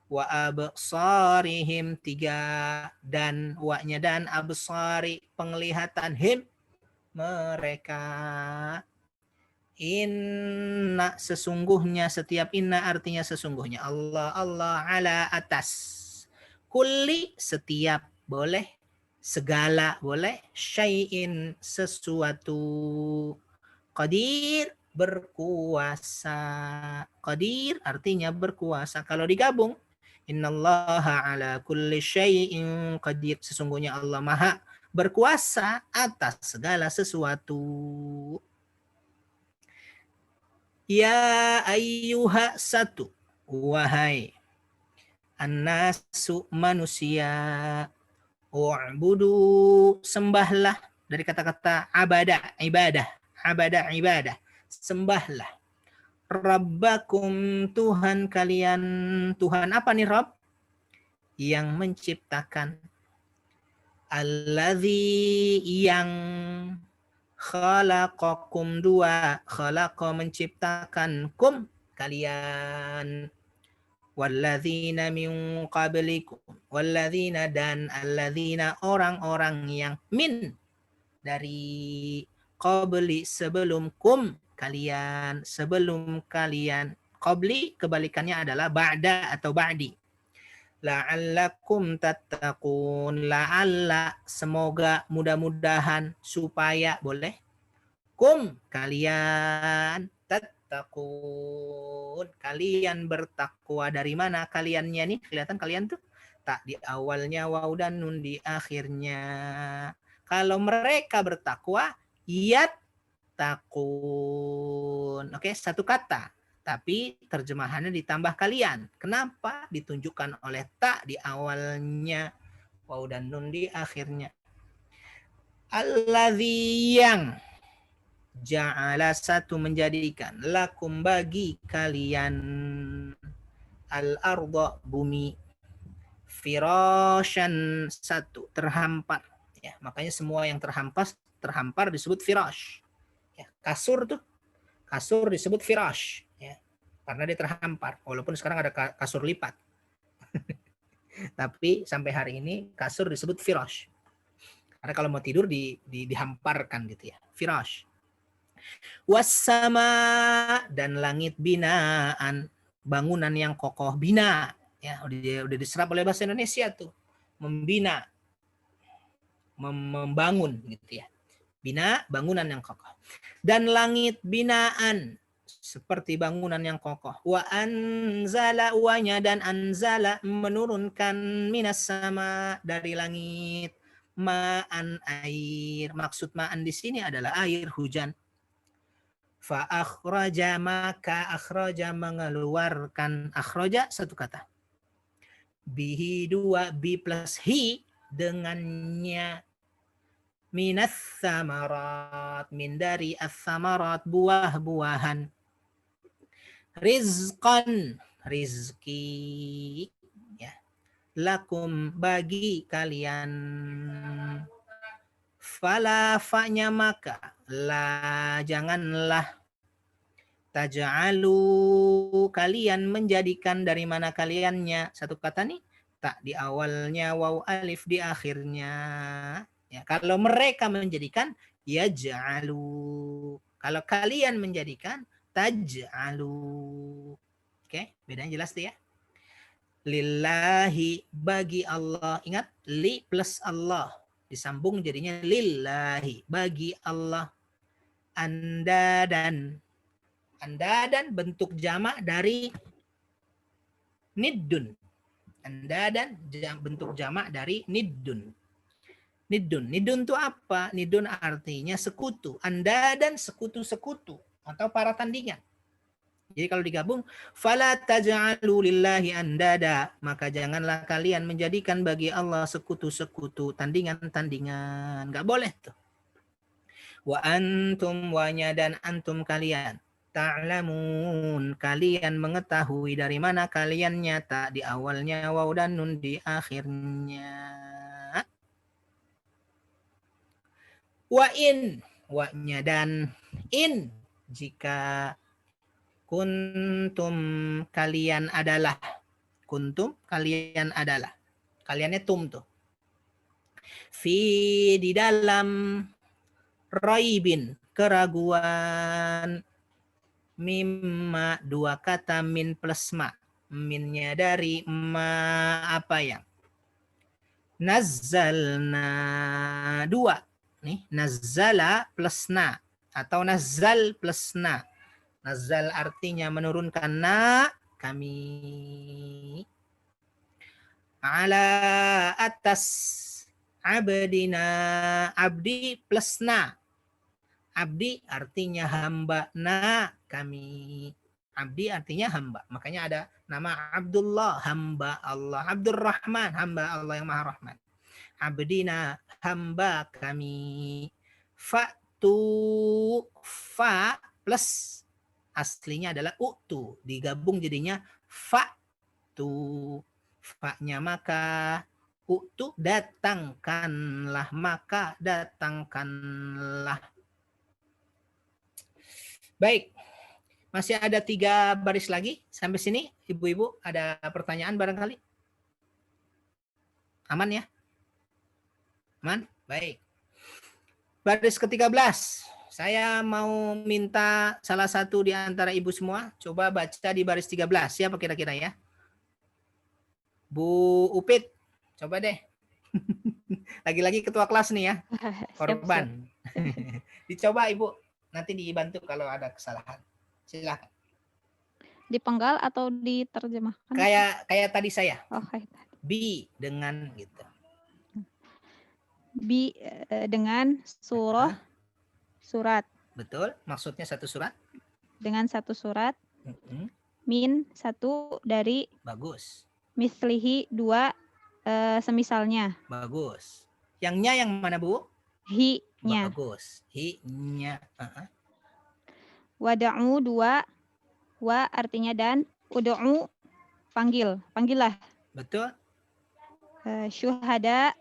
Wa absarihim, 3, dan wa-nya dan absari, penglihatan, him, mereka. Inna, sesungguhnya, setiap inna artinya sesungguhnya. Allah ala atas. Kulli, setiap, boleh. Segala, boleh. Syai'in, sesuatu. Qadir, berkuasa. Qadir artinya berkuasa. Kalau digabung, innallaha ala kulli syai'in qadir, sesungguhnya Allah maha berkuasa atas segala sesuatu. Ya ayyuha, satu, wahai annasu, manusia, u'budu, sembahlah, dari kata-kata abada, ibadah, ibadah, sembahlah. Rabbakum, Tuhan kalian. Tuhan apa nih Rabb? Yang menciptakan. Alladzi, yang. Khalaqakum, 2, khalaqa, menciptakan, kum, kalian. Walladzina min qablikum, walladzina, dan alladzina, orang-orang yang, min, dari qabli, sebelum, kum, kalian, sebelum kalian. Qabli kebalikannya adalah ba'da atau ba'di. La'allakum tattaqun, la'alla, semoga, mudah-mudahan, supaya, boleh. Kum, kalian, tattaqun, kalian bertakwa. Dari mana kaliannya nih? Kelihatan kalian tuh tak di awalnya, waw dan nun di akhirnya. Kalau mereka bertakwa, yattaqun. Oke, satu kata. Tapi terjemahannya ditambah kalian. Kenapa? Ditunjukkan oleh tak di awalnya, waw dan nun di akhirnya. Alladzi, yang. Ja'ala, satu, menjadikan. Lakum, bagi kalian. Al-arda, bumi. Firasyan, satu, terhampar. Ya, makanya semua yang terhampar disebut firash. Ya, kasur tuh, kasur disebut firash. Ya, karena dia terhampar. Walaupun sekarang ada kasur lipat. Tapi sampai hari ini kasur disebut firash. Karena kalau mau tidur dihamparkan gitu ya. Firash. Wassama, dan langit binaan, bangunan yang kokoh, bina. Ya, udah diserap oleh bahasa Indonesia tuh. Membina. Membangun gitu ya. Bina, bangunan yang kokoh. Dan langit binaan, seperti bangunan yang kokoh. Wa anzala, uanya dan anzala, menurunkan, minas sama, dari langit. Ma'an, air. Maksud ma'an di sini adalah air hujan. Fa akhraja maka akhraja mengeluarkan akhraja satu kata. Bihi dua bi plus hi dengannya minas samarat min dari as-samarat buah-buahan rizqan rizki ya lakum bagi kalian fala fa'nya maka la janganlah taj'alu kalian menjadikan dari mana kaliannya satu kata nih tak di awalnya waw alif di akhirnya ya kalau mereka menjadikan yaj'alu kalau kalian menjadikan taj'alu oke bedanya jelas tuh ya lillahi bagi Allah ingat li plus Allah disambung jadinya lillahi bagi Allah anda dan bentuk jamak dari niddun. Andadan bentuk jamak dari niddun. Niddun itu apa? Niddun artinya sekutu. Andadan sekutu-sekutu atau para tandingan. Jadi kalau digabung, fala taj'alu lillahi andada, maka janganlah kalian menjadikan bagi Allah sekutu-sekutu, tandingan-tandingan. Enggak boleh tuh. Wa antum wanya dan antum kalian ta'lamun kalian mengetahui dari mana kalian nyata di awalnya waw dan nun di akhirnya. Wa in wa-nya dan in jika kuntum kalian adalah kuntum kalian adalah kaliannya tum tuh fi di dalam raibin keraguan mimma dua kata min plus ma minnya dari ma apa yang nazzalna dua nih nazzala plus na atau nazzal plus na nazzal artinya menurunkan na kami ala atas abdina abdi plus na abdi artinya hamba na kami abdi artinya hamba makanya ada nama Abdullah hamba Allah Abdurrahman hamba Allah yang maha rahman abdina hamba kami fa'tu fa plus aslinya adalah u'tu digabung jadinya fa'tu fa-nya maka u'tu datangkanlah maka datangkanlah. Baik, masih ada 3 baris lagi sampai sini. Ibu-ibu ada pertanyaan barangkali? Aman ya? Aman? Baik. Baris ke-13. Saya mau minta salah satu di antara ibu semua coba baca di baris 13. Siapa kira-kira ya? Bu Upit, coba deh. Lagi-lagi ketua kelas nih ya. Korban. Dicoba Ibu. Nanti dibantu kalau ada kesalahan. Silakan. Dipenggal atau diterjemahkan? Kayak tadi saya. Oh, kayak tadi. Bi dengan gitu. Bi dengan surah surat. Betul. Maksudnya satu surat. Dengan satu surat. Min satu dari. Bagus. Mislihi 2 semisalnya. Bagus. Yang-nya yang mana Bu? Hi-nya. Bagus. Hi-nya. Wada'u 2. Wa artinya dan. Udu'u panggil. Panggillah. Betul. Syuhada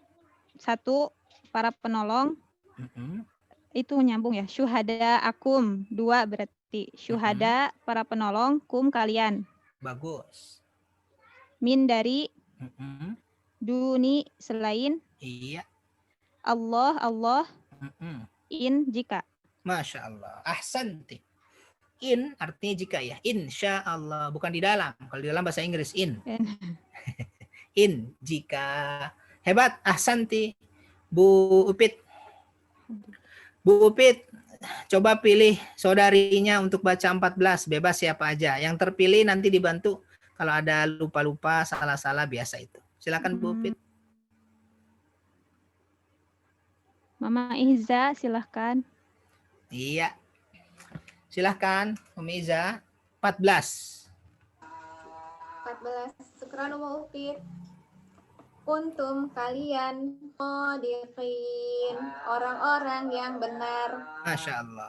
1 para penolong. Itu nyambung ya. Syuhada akum 2 berarti. Syuhada para penolong. Kum kalian. Bagus. Min dari. Duni selain. Iya. Allah. In jika. Masya Allah. Ahsanti. In artinya jika ya. Insya Allah. Bukan di dalam. Kalau di dalam bahasa Inggris in. In jika. Hebat. Ahsanti. Bu Upit. Bu Upit. Coba pilih saudarinya untuk baca 14. Bebas siapa aja. Yang terpilih nanti dibantu. Kalau ada lupa-lupa, salah-salah biasa itu. Silakan Bu Upit. Mama Ihza silahkan. Iya. Silahkan, Umi Iza. 14. 14. Syukran wa ukti. Kuntum kalian modiqin, orang-orang yang benar. Masya Allah.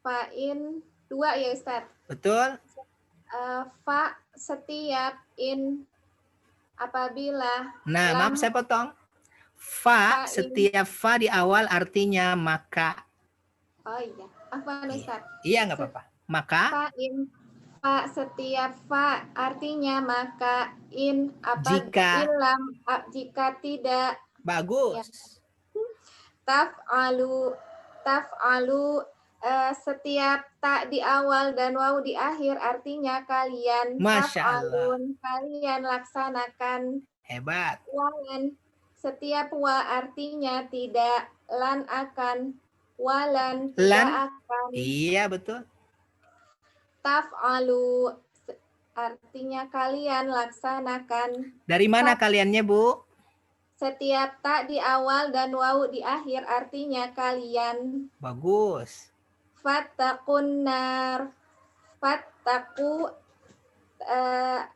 Fa'in 2 ya Ustaz. Betul. Fa setiap in apabila. Nah, lam, maaf saya potong. Fa, Fa setiap fa di awal artinya maka. Oh iya, afwan Ustaz. Iya, nggak apa-apa. Maka. Fa'in, fa setiap fa artinya maka, in apa Jika. ilam jika tidak. Bagus. Ya. Taf'alu setiap tak di awal dan waw di akhir artinya kalian. Masya Allah. Kalian laksanakan. Hebat. Walan setiap wa artinya tidak, lan akan, walan tidak Lan. akan. Iya, betul. Taf'alu artinya kalian laksanakan. Dari mana kaliannya, Bu? Setiap tak di awal dan waw di akhir artinya kalian. Bagus. Fattaqun nar. Fattaqu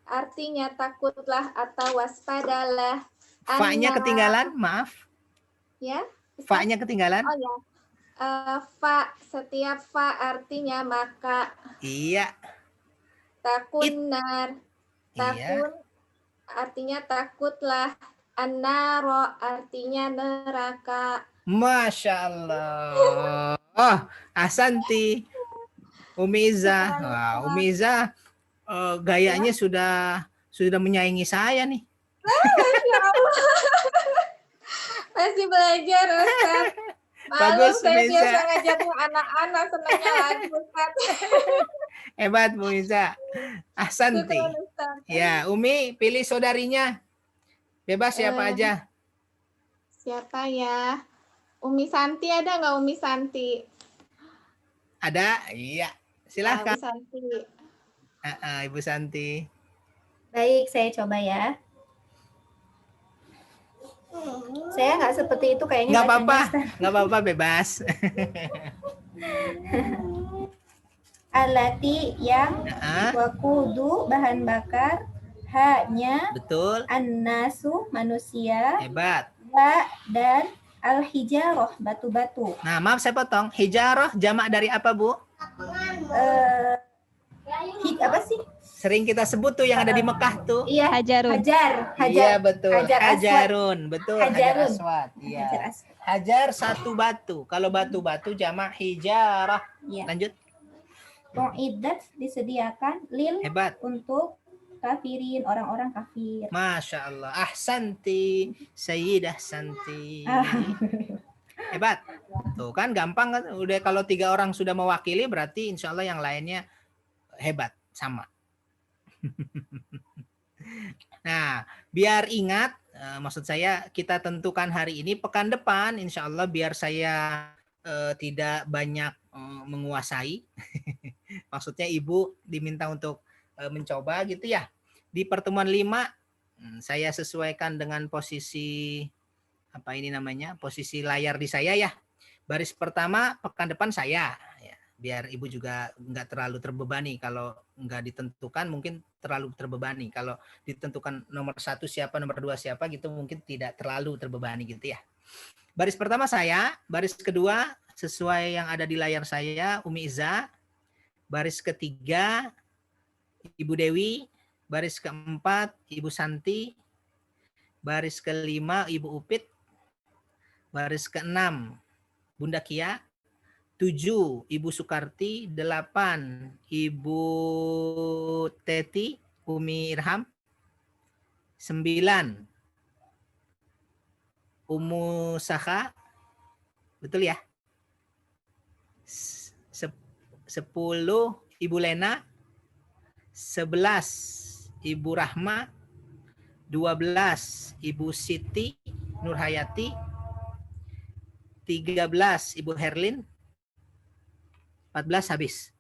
artinya takutlah atau waspadalah. Fa-nya ketinggalan, maaf. Ya. Fa-nya ketinggalan. Oh ya. Fa setiap fa artinya maka. Iya. Takun nar. Takun artinya takutlah. An-naro artinya neraka. Masya Allah. Oh, Ahsanti. Umi Iza. Wah, Umi Iza gayanya sudah menyaingi saya nih. Masya Allah. Masih belajar Ustaz. Bagus, saya Umi biasa Iza. ngajarin anak-anak senangnya lagu Ustaz. Hebat, Bu Iza. Ahsanti. Syukran, Ustaz. Ya, Umi pilih saudarinya. Bebas siapa aja. Siapa ya? Umi Santi ada nggak Umi Santi? Ada? Iya. Silahkan. Umi Santi. Ibu Santi. Baik, saya coba ya. Saya nggak seperti itu kayaknya. Nggak bacanya, apa-apa. Ustaz. Nggak apa-apa, bebas. Alati yang wakudu bahan bakar, ha-nya Betul. an-nasu manusia, Hebat. wa dan al-hijaroh batu-batu. Nah, maaf saya potong. Hijaroh jamak dari apa, Bu? Apa sih? Sering kita sebut tuh yang ada di Mekah tuh. Iya, Hajarun. hajar. Iya, betul. Hajar aswad. Hajarun, betul. Hajar Hajarun. aswad. Iya. Hajar aswad. Hajar satu batu. Kalau batu-batu jamak hijarah. Iya. Lanjut. Mu'iddat disediakan lil Hebat. untuk kafirin, orang-orang kafir. Masya Allah. Ahsanti. Sayyidah Santi. Hebat. Tuh kan gampang kan. Udah kalau 3 orang sudah mewakili berarti insya Allah yang lainnya hebat. Sama. Nah, biar ingat, maksud saya kita tentukan hari ini, pekan depan insya Allah biar saya tidak banyak menguasai. Maksudnya Ibu diminta untuk mencoba gitu ya. Di pertemuan 5 saya sesuaikan dengan posisi apa ini namanya, posisi layar di saya ya. Baris pertama pekan depan saya ya. Biar Ibu juga nggak terlalu terbebani. Kalau nggak ditentukan mungkin terlalu terbebani. Kalau ditentukan nomor 1 siapa, nomor 2 siapa gitu mungkin tidak terlalu terbebani gitu ya. Baris pertama saya, baris kedua sesuai yang ada di layar saya, Umi Iza. Baris ketiga, Ibu Dewi. Baris keempat, Ibu Santi. Baris kelima, Ibu Upit. Baris keenam, Bunda Kia. 7, Ibu Sukarti. 8, Ibu Teti, Umi Irham. 9, Umu Saka. Betul ya? 10, Ibu Lena. 11, Ibu Rahma. 12, Ibu Siti Nurhayati. 13, Ibu Herlin. 14 habis.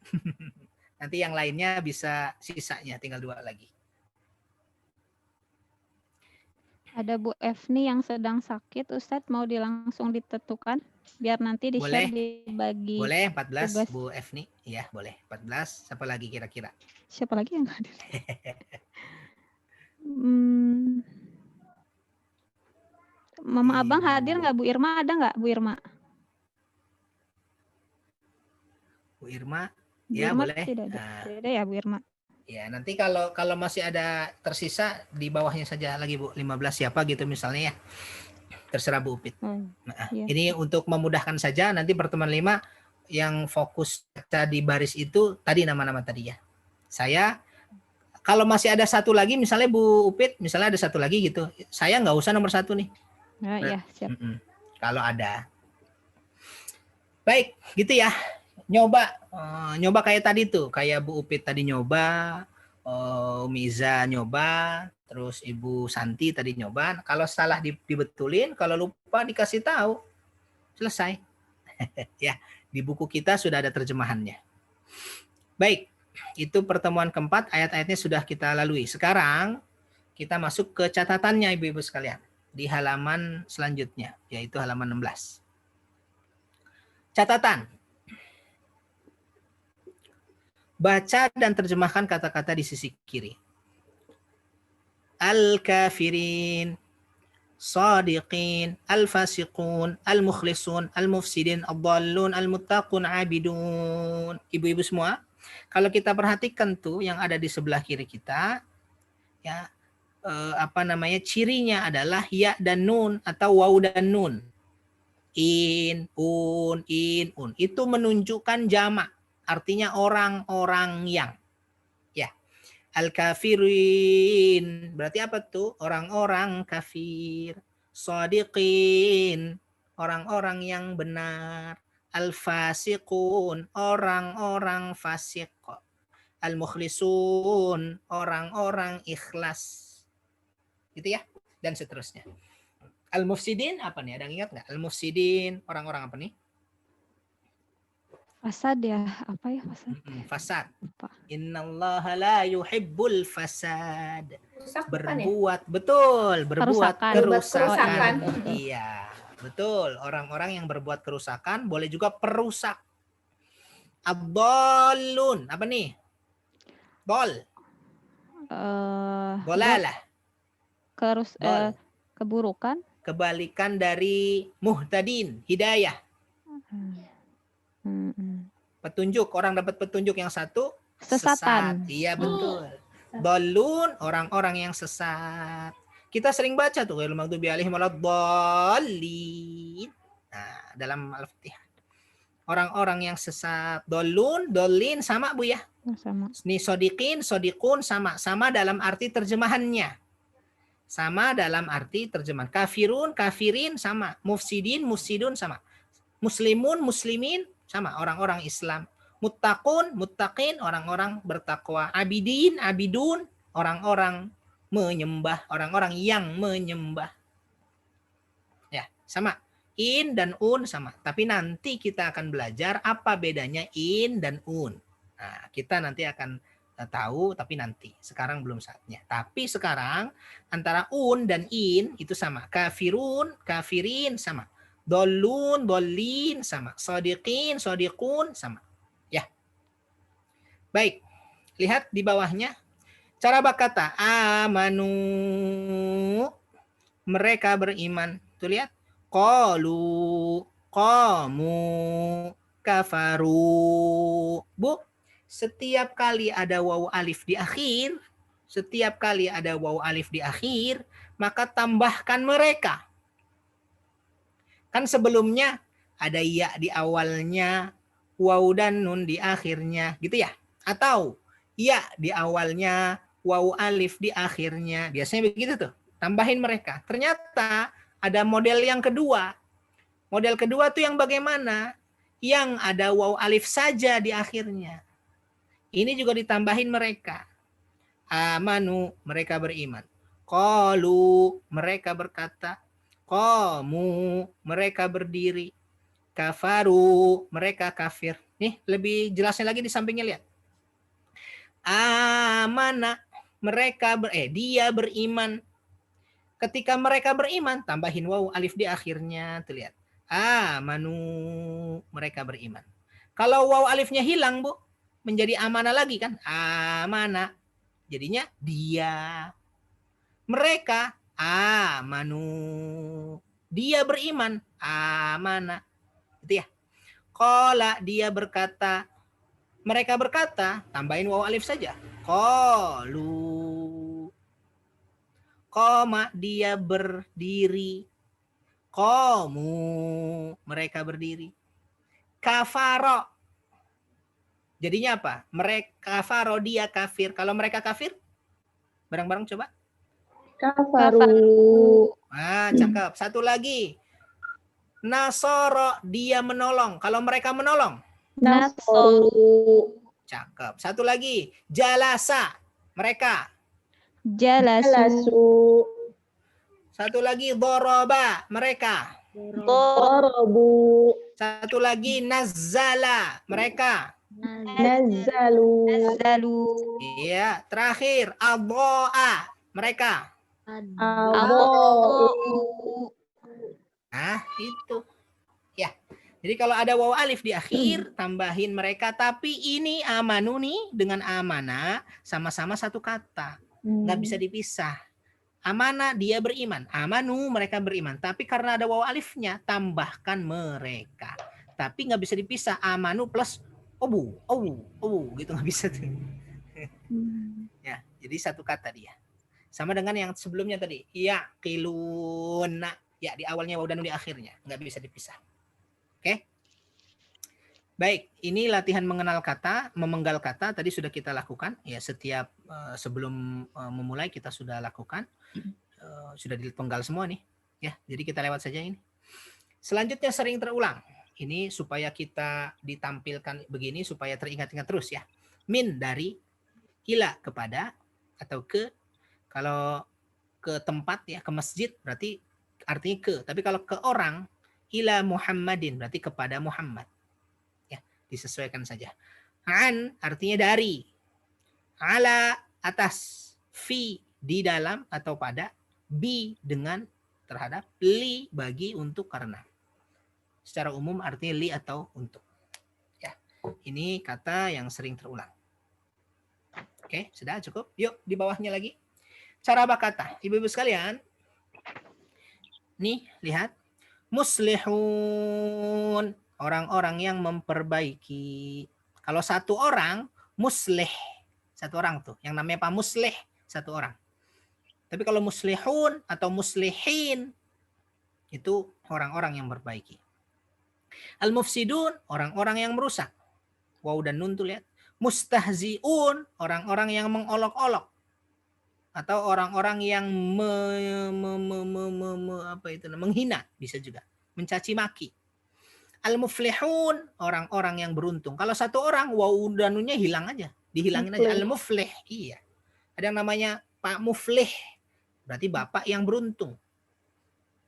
Nanti yang lainnya bisa sisanya, tinggal 2 lagi. Ada Bu Efni yang sedang sakit, Ustadz mau langsung ditentukan biar nanti di-share dibagi Boleh 14 tugas. Bu Efni. Ya, boleh 14. Siapa lagi kira-kira? Siapa lagi yang hadir? Mama Abang hadir nggak? Bu Irma ada nggak? Bu Irma? Bu Irma? Bu Ya, Irma boleh. tidak ada. Tidak ada ya Bu Irma? Ya, nanti kalau masih ada tersisa di bawahnya saja lagi Bu, 15 siapa gitu misalnya ya. Terserah Bu Upit. Nah, iya. ini untuk memudahkan saja, nanti pertemuan 5 yang fokus baca di baris itu tadi nama-nama tadi ya. Saya kalau masih ada satu lagi misalnya Bu Upit, misalnya ada satu lagi gitu. Saya nggak usah nomor 1 nih. Iya, siap. Kalau ada. Baik, gitu ya. Nyoba kayak tadi tuh, kayak Bu Upit tadi nyoba, Umi Iza nyoba, terus Ibu Santi tadi nyoba. Kalau salah dibetulin, kalau lupa dikasih tahu. Selesai. Ya, di buku kita sudah ada terjemahannya. Baik, itu pertemuan keempat, ayat-ayatnya sudah kita lalui. Sekarang kita masuk ke catatannya Ibu-ibu sekalian di halaman selanjutnya, yaitu halaman 16. Catatan. Baca dan terjemahkan kata-kata di sisi kiri. Al-kafirin, sadiqin, al-fasiqun, al-mukhlisun, al-mufsidin, ad-dallun, al-muttaqun, abidun. Ibu-ibu semua, kalau kita perhatikan tuh yang ada di sebelah kiri kita, ya cirinya adalah ya dan nun atau waw dan nun. In, un. Itu menunjukkan jamak. Artinya orang-orang yang. Ya. Al-kafirin. Berarti apa tuh? Orang-orang kafir. Shadiqin. Orang-orang yang benar. Al-fasiqun. Orang-orang fasik. Al-mukhlisun. Orang-orang ikhlas. Gitu ya. Dan seterusnya. Al-mufsidin apa nih? Ada yang ingat nggak? Al-mufsidin. Orang-orang apa nih? Fasad ya, apa ya fasad? Fasad. Innallaha la yuhibbul fasad. Berbuat, betul, berbuat kerusakan. Iya, betul. Orang-orang yang berbuat kerusakan, boleh juga perusak. Ad-dallun, apa nih? Dol. Dolalah. Keburukan. Kebalikan dari muhtadin, hidayah. Petunjuk, orang dapat petunjuk yang satu sesatan. Sesat. Iya betul. Dolun, orang-orang yang sesat. Kita sering baca tuh wal maghdubi alaihim waladdallin. Nah, dalam Al-Fatihah. Orang-orang yang sesat. Dolun, dolin sama Bu ya? Sama. Nih sodiqin, sodikun sama dalam arti terjemahannya. Sama dalam arti terjemahan. Kafirun, kafirin sama. Mufsidin, mufsidun sama. Muslimun, muslimin sama, orang-orang Islam. Muttaqun, muttaqin, orang-orang bertakwa. Abidin, abidun, orang-orang menyembah, orang-orang yang menyembah. Ya, sama. In dan un sama. Tapi nanti kita akan belajar apa bedanya in dan un. Nah, kita nanti akan tahu, tapi nanti. Sekarang belum saatnya. Tapi sekarang antara un dan in itu sama. Kafirun, kafirin sama. Dolun, dolin sama. Sodiqin, sodiqun sama. Ya. Baik. Lihat di bawahnya. Cara berkata. Amanu. Mereka beriman. Tuh lihat. Qalu. Qamu. Kafaru. Bu. Setiap kali ada waw alif di akhir. Setiap kali ada waw alif di akhir. Maka tambahkan mereka. Kan sebelumnya ada ya di awalnya, waw dan nun di akhirnya, gitu ya? Atau ya di awalnya, waw alif di akhirnya. Biasanya begitu tuh. Tambahin mereka. Ternyata ada model yang kedua. Model kedua tuh yang bagaimana? Yang ada waw alif saja di akhirnya. Ini juga ditambahin mereka. Amanu, mereka beriman. Qalu, mereka berkata. Qamu, mereka berdiri. Kafaru, mereka kafir. Nih, lebih jelasnya lagi di sampingnya, lihat. Amana, mereka dia beriman. Ketika mereka beriman, tambahin waw alif di akhirnya. Tuh lihat. Amanu, mereka beriman. Kalau waw alifnya hilang, Bu, menjadi amanah lagi kan? Amanah. Jadinya dia. Mereka amanu. Dia beriman. Amanah. Gitu ya. Qala, dia berkata. Mereka berkata, tambahin waw alif saja. Qalu. Qama, dia berdiri. Qamu, mereka berdiri. Kafaro. Jadinya apa? Mereka kafaro, dia kafir. Kalau mereka kafir, bareng-bareng coba. Kafaru. Cakep. Satu lagi. Nasoro, dia menolong. Kalau mereka menolong. Nasoru. Cakep. Satu lagi. Jalasa, mereka. Jalasu. Satu lagi. Doroba, mereka. Dorobu. Satu lagi. Nazzala, mereka. Nazalu. Nazalu. Iya. Terakhir. Adho'a, mereka. Abo. Nah, itu. Ya. Jadi kalau ada waw alif di akhir, tambahin mereka. Tapi ini amanu nih dengan amanah sama-sama satu kata. Nggak bisa dipisah. Amanah, dia beriman. Amanu, mereka beriman. Tapi karena ada waw alifnya, tambahkan mereka. Tapi nggak bisa dipisah. Amanu plus obu, gitu nggak bisa tuh. Ya, jadi satu kata dia. Sama dengan yang sebelumnya tadi. Ya, kiluna. Ya, di awalnya waw dan nun di akhirnya. Nggak bisa dipisah. Oke? Baik, ini latihan mengenal kata, memenggal kata. Tadi sudah kita lakukan. Ya, setiap sebelum memulai kita sudah lakukan. Sudah dipenggal semua nih. Ya, jadi kita lewat saja ini. Selanjutnya sering terulang. Ini supaya kita ditampilkan begini, supaya teringat-ingat terus ya. Min, dari. Ila, kepada. Atau ke. Kalau ke tempat ya, ke masjid berarti artinya ke. Tapi kalau ke orang, ila Muhammadin berarti kepada Muhammad. Ya, disesuaikan saja. An artinya dari. Ala, atas. Fi, di dalam atau pada. Bi, dengan, terhadap. Li, bagi, untuk, karena. Secara umum artinya li atau untuk. Ya, ini kata yang sering terulang. Oke, sudah cukup. Yuk, di bawahnya lagi. Cara berkata, ibu-ibu sekalian. Nih, lihat. Muslihun, orang-orang yang memperbaiki. Kalau satu orang, muslih. Satu orang tuh. Yang namanya Pak Muslih, satu orang. Tapi kalau muslihun atau muslihin, itu orang-orang yang memperbaiki. Al-mufsidun, orang-orang yang merusak. Waw dan nun tuh lihat. Mustahziun, orang-orang yang mengolok-olok. Atau orang-orang yang menghina, bisa juga. Mencaci maki. Al-muflihun, orang-orang yang beruntung. Kalau satu orang, waw dan nunnya hilang aja. Dihilangin aja. Al-muflih, iya. Ada yang namanya Pak Muflih. Berarti bapak yang beruntung.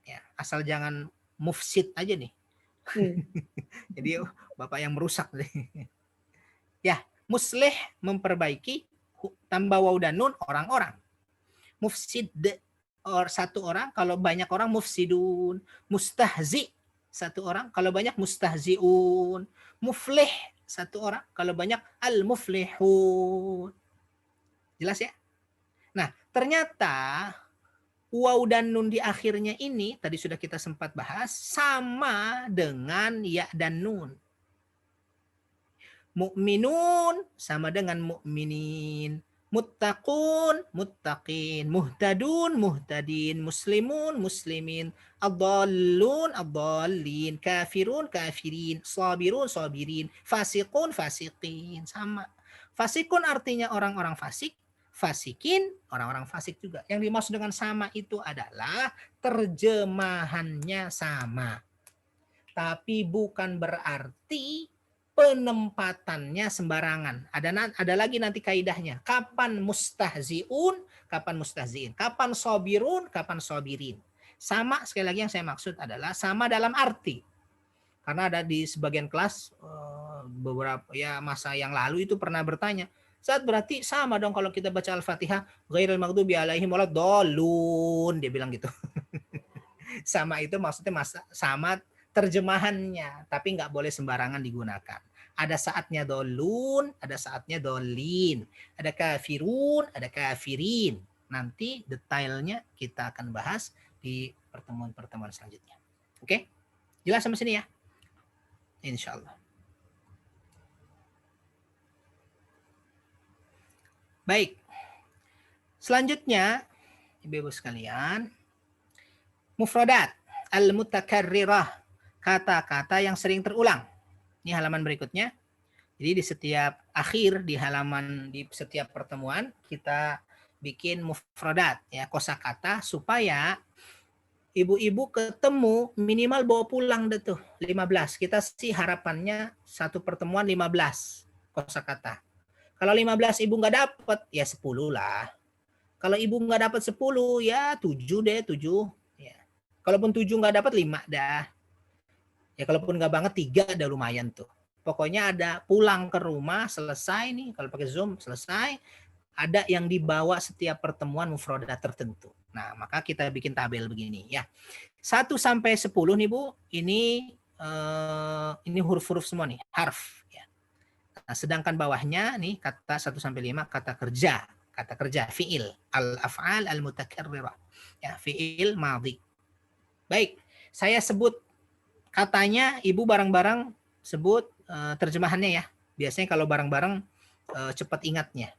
Ya, asal jangan mufsid aja nih. Jadi bapak yang merusak. Ya, muslih, memperbaiki. Tambah waw dan nun, orang-orang. Mufsid, satu orang. Kalau banyak orang, mufsidun. Mustahzi, satu orang. Kalau banyak, mustahziun. Muflih, satu orang. Kalau banyak, al-muflihun. Jelas ya? Nah, ternyata waw dan nun di akhirnya ini, tadi sudah kita sempat bahas, sama dengan ya dan nun. Mu'minun sama dengan mu'minin. Muttaqun, muttaqin. Muhtadun, muhtadin. Muslimun, muslimin. Adallun, adallin. Kafirun, kafirin. Sabirun, sabirin. Fasiqun, fasiqin. Sama. Fasikun artinya orang-orang fasik. Fasikin, orang-orang fasik juga. Yang dimaksud dengan sama itu adalah terjemahannya sama. Tapi bukan berarti penempatannya sembarangan. Ada lagi nanti kaidahnya. Kapan mustahziun, kapan mustahziin. Kapan sobirun, kapan sobirin. Sama, sekali lagi yang saya maksud adalah sama dalam arti. Karena ada di sebagian kelas beberapa ya masa yang lalu itu pernah bertanya, Saat berarti sama dong kalau kita baca Al-Fatihah, ghairil maghdubi alaihim waladdallun, dia bilang gitu. Sama itu maksudnya sama terjemahannya, tapi nggak boleh sembarangan digunakan. Ada saatnya dolun, ada saatnya dolin, ada kafirun, ada kafirin. Nanti detailnya kita akan bahas di pertemuan-pertemuan selanjutnya. Oke? Jelas sampai sini ya? Insya Allah. Baik. Selanjutnya, Ibu-ibu sekalian, mufradat al-mutakarrirah, kata-kata yang sering terulang. Ini halaman berikutnya. Jadi di setiap akhir di setiap pertemuan kita bikin mufradat ya, kosakata, supaya ibu-ibu ketemu minimal bawa pulang deh tuh 15. Kita sih harapannya satu pertemuan 15 kosakata. Kalau 15 ibu nggak dapat ya 10 lah. Kalau ibu nggak dapat 10 ya 7 deh, 7 ya. Kalaupun 7 nggak dapat 5 dah. Ya kalaupun nggak banget 3 udah lumayan tuh. Pokoknya ada pulang ke rumah selesai nih, kalau pakai Zoom selesai, ada yang dibawa setiap pertemuan mufradat tertentu. Nah, maka kita bikin tabel begini ya. 1 sampai 10 nih Bu, ini huruf-huruf semua nih, harf ya. Nah, sedangkan bawahnya nih kata 1 sampai 5 kata kerja, fiil, al-af'al al-mutakarrirah. Ya, fiil madhi. Baik, saya sebut katanya, Ibu bareng-bareng sebut terjemahannya ya. Biasanya kalau bareng-bareng cepat ingatnya.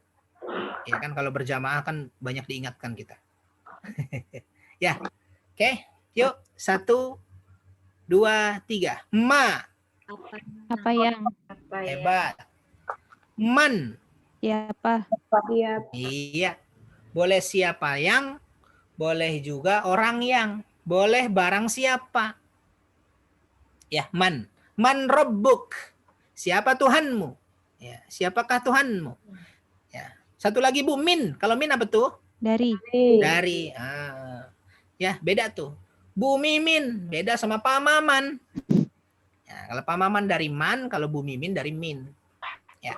Ya kan kalau berjamaah kan banyak diingatkan kita. Ya. Oke, yuk 1 2 3. Ma. Apa yang? Hebat. Man. Siapa? Iya. Boleh siapa yang, boleh juga orang yang, boleh barang siapa. Ya, man. Man rabbuk. Siapa Tuhanmu? Ya, siapakah Tuhanmu? Ya. Satu lagi Bu, min. Kalau min apa tuh? Dari. Dari. Ya, beda tuh. Bu Mimin beda sama Pak Maman. Ya, kalau Pak Maman dari man, kalau Bu Mimin dari min. Ya.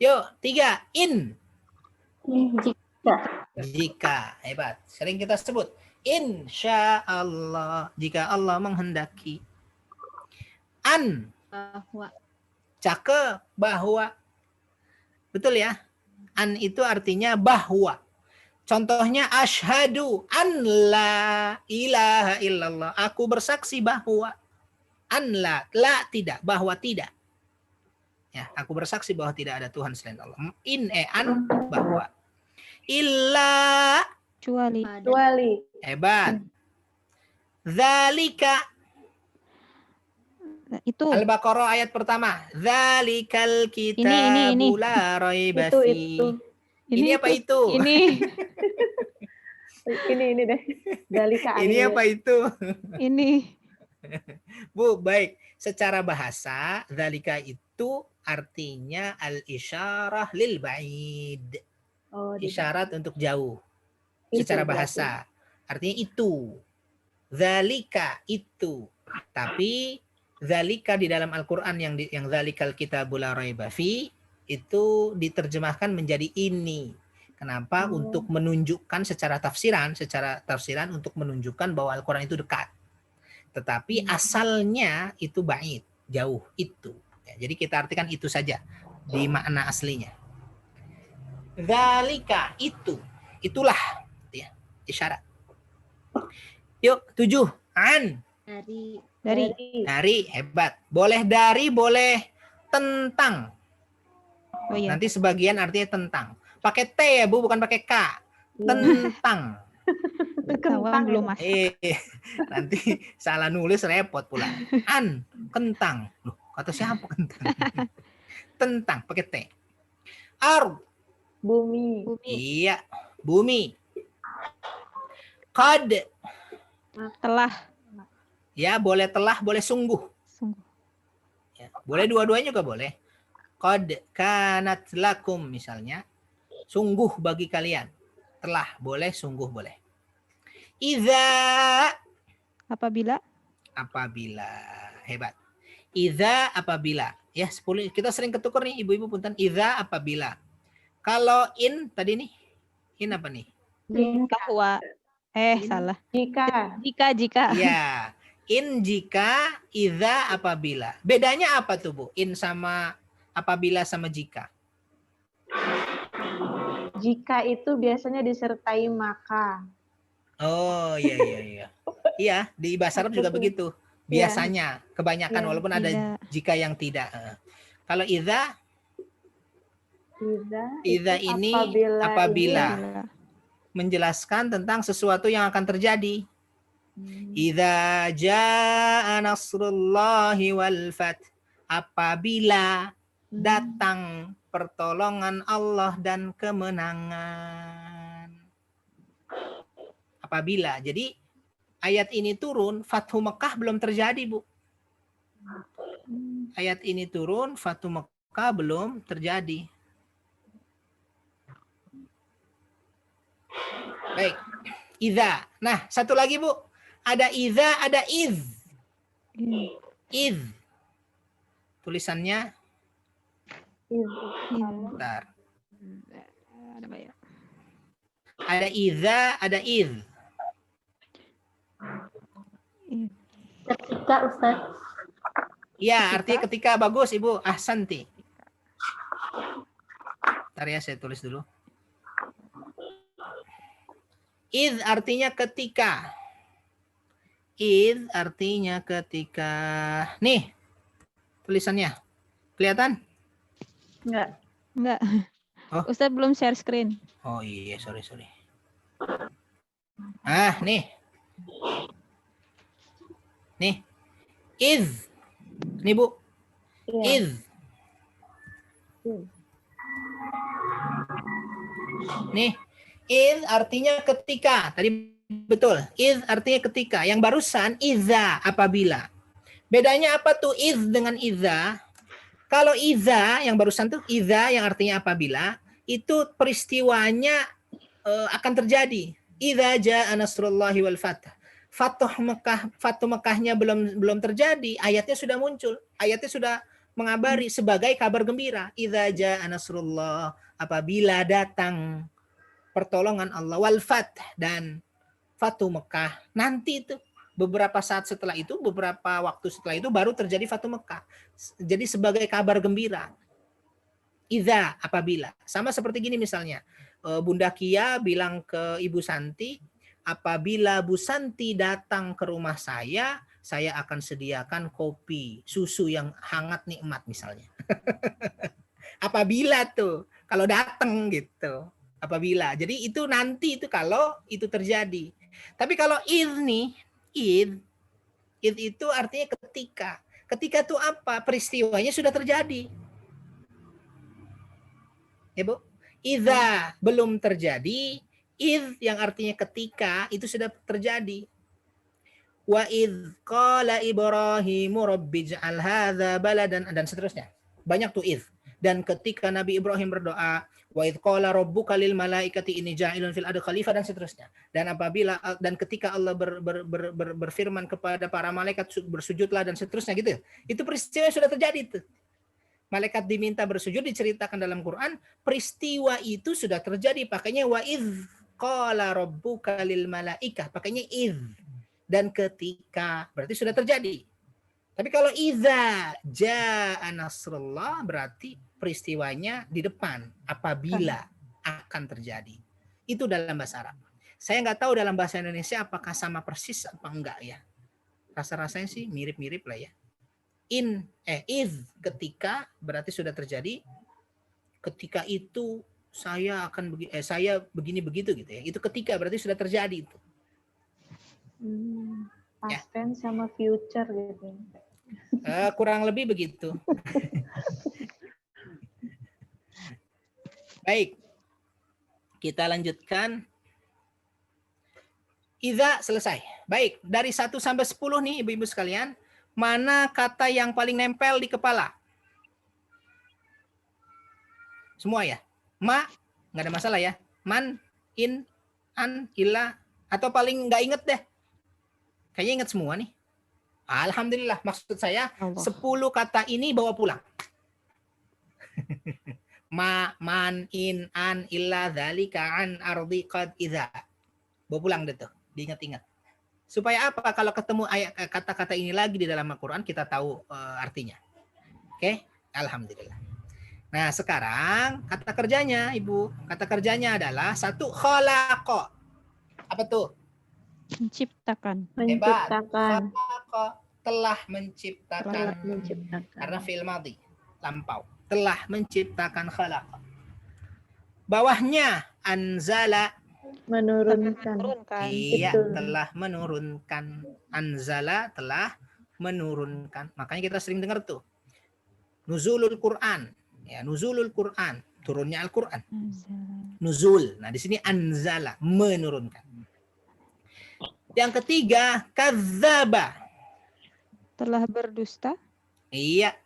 Yuk, 3. In. Jika. Hebat. Sering kita sebut. Insya Allah. Jika Allah menghendaki. An. Bahwa. Cakep. Bahwa. Betul ya? An itu artinya bahwa. Contohnya asyhadu an la ilaha illallah. Aku bersaksi bahwa. An la tidak. Bahwa tidak. Ya, aku bersaksi bahwa tidak ada Tuhan selain Allah. An bahwa. Illa. Kecuali. Hebat. Dzalika. Itu. Al-Baqarah ayat pertama. Dzalikal kitabu la raiba fi. Ini apa itu? Ini. ini deh. Dzalika. Ini apa itu? Ini. Bu, baik. Secara bahasa, dzalika itu artinya al-isyarah lil ba'id. Isyarat untuk jauh. Secara bahasa. Artinya itu. Dzalika itu. Tapi dzalika di dalam Al-Qur'an yang dzalikal kitabul la raiba fi itu diterjemahkan menjadi ini. Kenapa? Untuk menunjukkan secara tafsiran untuk menunjukkan bahwa Al-Qur'an itu dekat. Tetapi asalnya itu ba'id, jauh itu. Ya, jadi kita artikan itu saja di makna aslinya. Dzalika itu, itulah ya, isyarat. Yuk, 7. An. Dari, hebat. Boleh dari, boleh tentang. Oh, iya. Nanti sebagian artinya tentang. Pakai T ya Bu, bukan pakai K. Tentang. Kentang belum Mas. Nanti salah nulis repot pula. An, kentang. Loh, kata siapa kentang? Tentang, pakai T. Ar. Bumi. Iya, bumi. Qad. Telah. Ya, boleh telah, boleh sungguh. Ya, boleh dua-duanya juga boleh. Qad kanat lakum misalnya. Sungguh bagi kalian. Telah boleh, sungguh boleh. Iza. Apabila. Hebat. Iza apabila. Ya, 10. Kita sering ketukar nih ibu-ibu punten. Iza apabila. Kalau in tadi nih, in apa nih? Bahwa. Salah. Jika. Jika. Iya. In jika, idza apabila. Bedanya apa tuh Bu? In sama apabila sama jika. Jika itu biasanya disertai maka. Oh iya. Iya, di bahasa Arab juga begitu. Biasanya, kebanyakan Iya. walaupun ada Iya. jika yang tidak. Kalau idza Idza ini apabila apabila menjelaskan tentang sesuatu yang akan terjadi. Idza jaa nasrullahi wal fath. Apabila datang pertolongan Allah dan kemenangan. Apabila. Jadi ayat ini turun, Fathu Mekah belum terjadi, Bu. Ayat ini turun, Fathu Mekah belum terjadi. Baik. Idza. Nah, satu lagi, Bu. Ada idza, ada idz. Idz. Tulisannya bentar. Ada idza, ada idz. Ketika Ustaz. Ya, artinya ketika. Bagus, Ibu. Ahsanti. Bentar ya, saya tulis dulu. Idz artinya ketika. Idz artinya ketika. Nih, tulisannya. Kelihatan? Enggak. Oh. Ustaz belum share screen. Oh iya, sorry. Nih. Nih. Idz. Nih, Bu. Idz. Nih. Idz artinya ketika. Tadi betul. Idz artinya ketika. Yang barusan idza apabila. Bedanya apa tuh idz dengan idza? Kalau idza yang barusan tuh idza yang artinya apabila, itu peristiwanya akan terjadi. Idza jaa nasrullahi wal fath. Fathu Mekahnya belum terjadi, ayatnya sudah muncul. Ayatnya sudah mengabari sebagai kabar gembira. Idza jaa nasrullah, apabila datang pertolongan Allah, wal fath, dan Fathu Mekah. Nanti itu beberapa saat setelah itu, beberapa waktu setelah itu baru terjadi Fathu Mekah. Jadi sebagai kabar gembira. Idza apabila. Sama seperti gini misalnya. Bunda Kia bilang ke Ibu Santi, apabila Bu Santi datang ke rumah saya akan sediakan kopi, susu yang hangat nikmat misalnya. Apabila tuh, kalau datang gitu. Apabila. Jadi itu nanti itu kalau itu terjadi. Tapi kalau idz itu artinya ketika. Ketika itu apa? Peristiwanya sudah terjadi. Ya, Bu? Idza belum terjadi, idz yang artinya ketika itu sudah terjadi. Wa idz qala Ibrahimu rabbij'al hadza baladan, dan seterusnya. Banyak tuh idz. Dan ketika Nabi Ibrahim berdoa, wa idz qala rabbuka lil malaikati inni ja'ilun fil ardi khalifah, dan seterusnya. Dan ketika Allah berfirman kepada para malaikat bersujudlah, dan seterusnya gitu. Itu peristiwa yang sudah terjadi tuh. Malaikat diminta bersujud, diceritakan dalam Quran, peristiwa itu sudah terjadi, pakainya wa idz qala rabbuka lil malaikah, pakainya idz. Dan ketika berarti sudah terjadi. Tapi kalau idza jaa nasrullah berarti peristiwanya di depan, apabila akan terjadi. Itu dalam bahasa Arab. Saya nggak tahu dalam bahasa Indonesia apakah sama persis apa enggak ya. Rasa-rasanya sih mirip-mirip lah ya. Idz ketika berarti sudah terjadi. Ketika itu saya begini begitu gitu ya. Itu ketika berarti sudah terjadi itu. Past tense sama future gitu. Kurang lebih begitu. Baik. Kita lanjutkan. Idza selesai. Baik, dari 1 sampai 10 nih Ibu-ibu sekalian. Mana kata yang paling nempel di kepala? Semua ya? Ma, nggak ada masalah ya. Man, in, an, ila, atau paling nggak inget deh. Kayaknya inget semua nih. Alhamdulillah, maksud saya 10 kata ini bawa pulang. man in an illa dzalika an ardi qad idza. Bawa pulang deh tuh, diingat-ingat. Supaya apa? Kalau ketemu ayat kata-kata ini lagi di dalam Al-Qur'an kita tahu artinya. Oke? Alhamdulillah. Nah, sekarang kata kerjanya, Ibu. Kata kerjanya adalah satu khalaqa. Apa tuh? Menciptakan. Hebat. Menciptakan. Khalaqa, telah menciptakan. Telah menciptakan. Karena fi'il madhi, lampau. Telah menciptakan khalaqa. Bawahnya anzala. Menurunkan. Iya, Betul. telah menurunkan. Anzala, telah menurunkan. Makanya kita sering dengar tuh. Nuzulul Quran. Ya, nuzulul Quran. Turunnya Al-Quran. Nuzul. Nah, di sini anzala, menurunkan. Yang ketiga, kadzaba. Telah berdusta. Iya.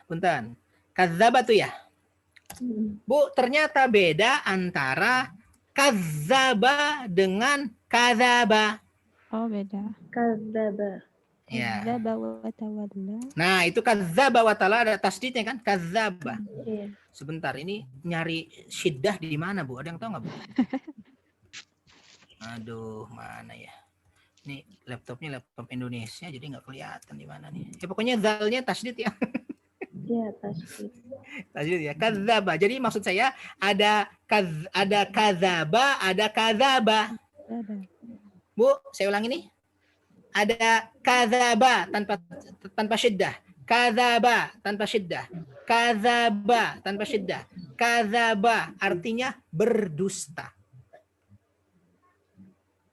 Punten. Kadzaba tuh ya. Bu, ternyata beda antara kadzaba dengan kadzaba. Oh, beda. Kadzaba. Ya. Kadzaba wa tawalla. Nah, itu kadzaba wa ta'ala ada tasdidnya kan? Kadzaba. Iya. Sebentar, ini nyari syiddah di mana, Bu? Ada yang tahu nggak, Bu? Aduh, mana ya? Ini laptopnya laptop Indonesia, jadi nggak kelihatan di mana nih. Ya, pokoknya zalnya tasdid ya. Iya, tasdid. Tasdid ya. Kadzaba. Jadi maksud saya ada kadzaba, ada kadzaba. Bu, saya ulang ini. Ada kadzaba tanpa syiddah. Kadzaba tanpa syiddah. Kadzaba tanpa syiddah. Kadzaba artinya berdusta.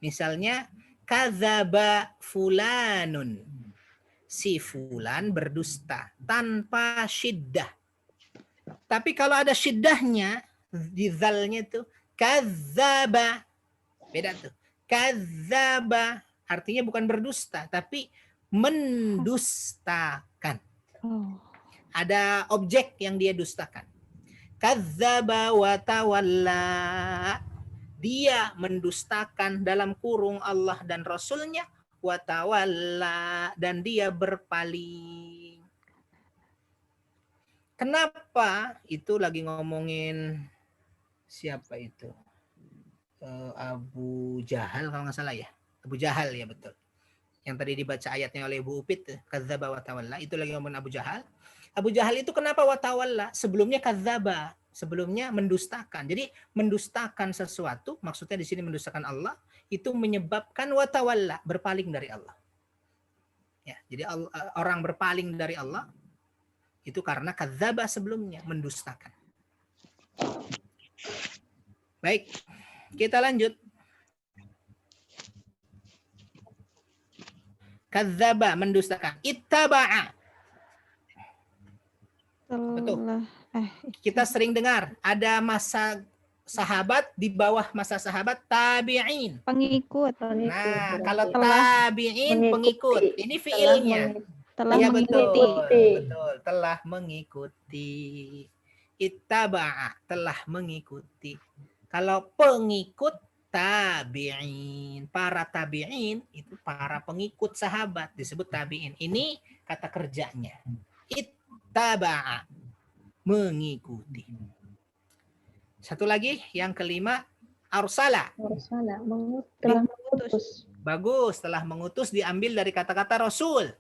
Misalnya kadzaba fulanun. Si fulan berdusta tanpa syiddah. Tapi kalau ada syiddahnya di zalnya itu kadzaba. Beda tuh. Kadzaba artinya bukan berdusta tapi mendustakan. Ada objek yang dia dustakan. Kadzaba wa tawalla. Dia mendustakan dalam kurung Allah dan Rasulnya, wa tawalla, dan dia berpaling. Kenapa? Itu lagi ngomongin siapa itu? Abu Jahal kalau nggak salah ya. Abu Jahal ya, betul. Yang tadi dibaca ayatnya oleh Ibu Upit, kadzaba wa tawalla, itu lagi ngomongin Abu Jahal. Abu Jahal itu kenapa wa tawalla? Sebelumnya kadzaba. Sebelumnya mendustakan. Jadi mendustakan sesuatu, maksudnya di sini mendustakan Allah, itu menyebabkan watawalla, berpaling dari Allah. Ya, jadi orang berpaling dari Allah itu karena kadzaba sebelumnya, mendustakan. Baik, kita lanjut. Kadzaba, mendustakan. Ittaba'a. Betul. Kita sering dengar ada masa sahabat, di bawah masa sahabat tabi'in. Pengikut. Nah, kalau tabi'in pengikut. Ini fiilnya. Telah Ya, mengikuti. Betul, telah mengikuti. Ittaba'a, telah mengikuti. Kalau pengikut tabi'in, para tabi'in itu para pengikut sahabat disebut tabi'in. Ini kata kerjanya. Ittaba'a, mengikuti. Satu lagi, yang kelima, arsala. Arsala, telah mengutus. Bagus, telah mengutus diambil dari kata-kata rasul.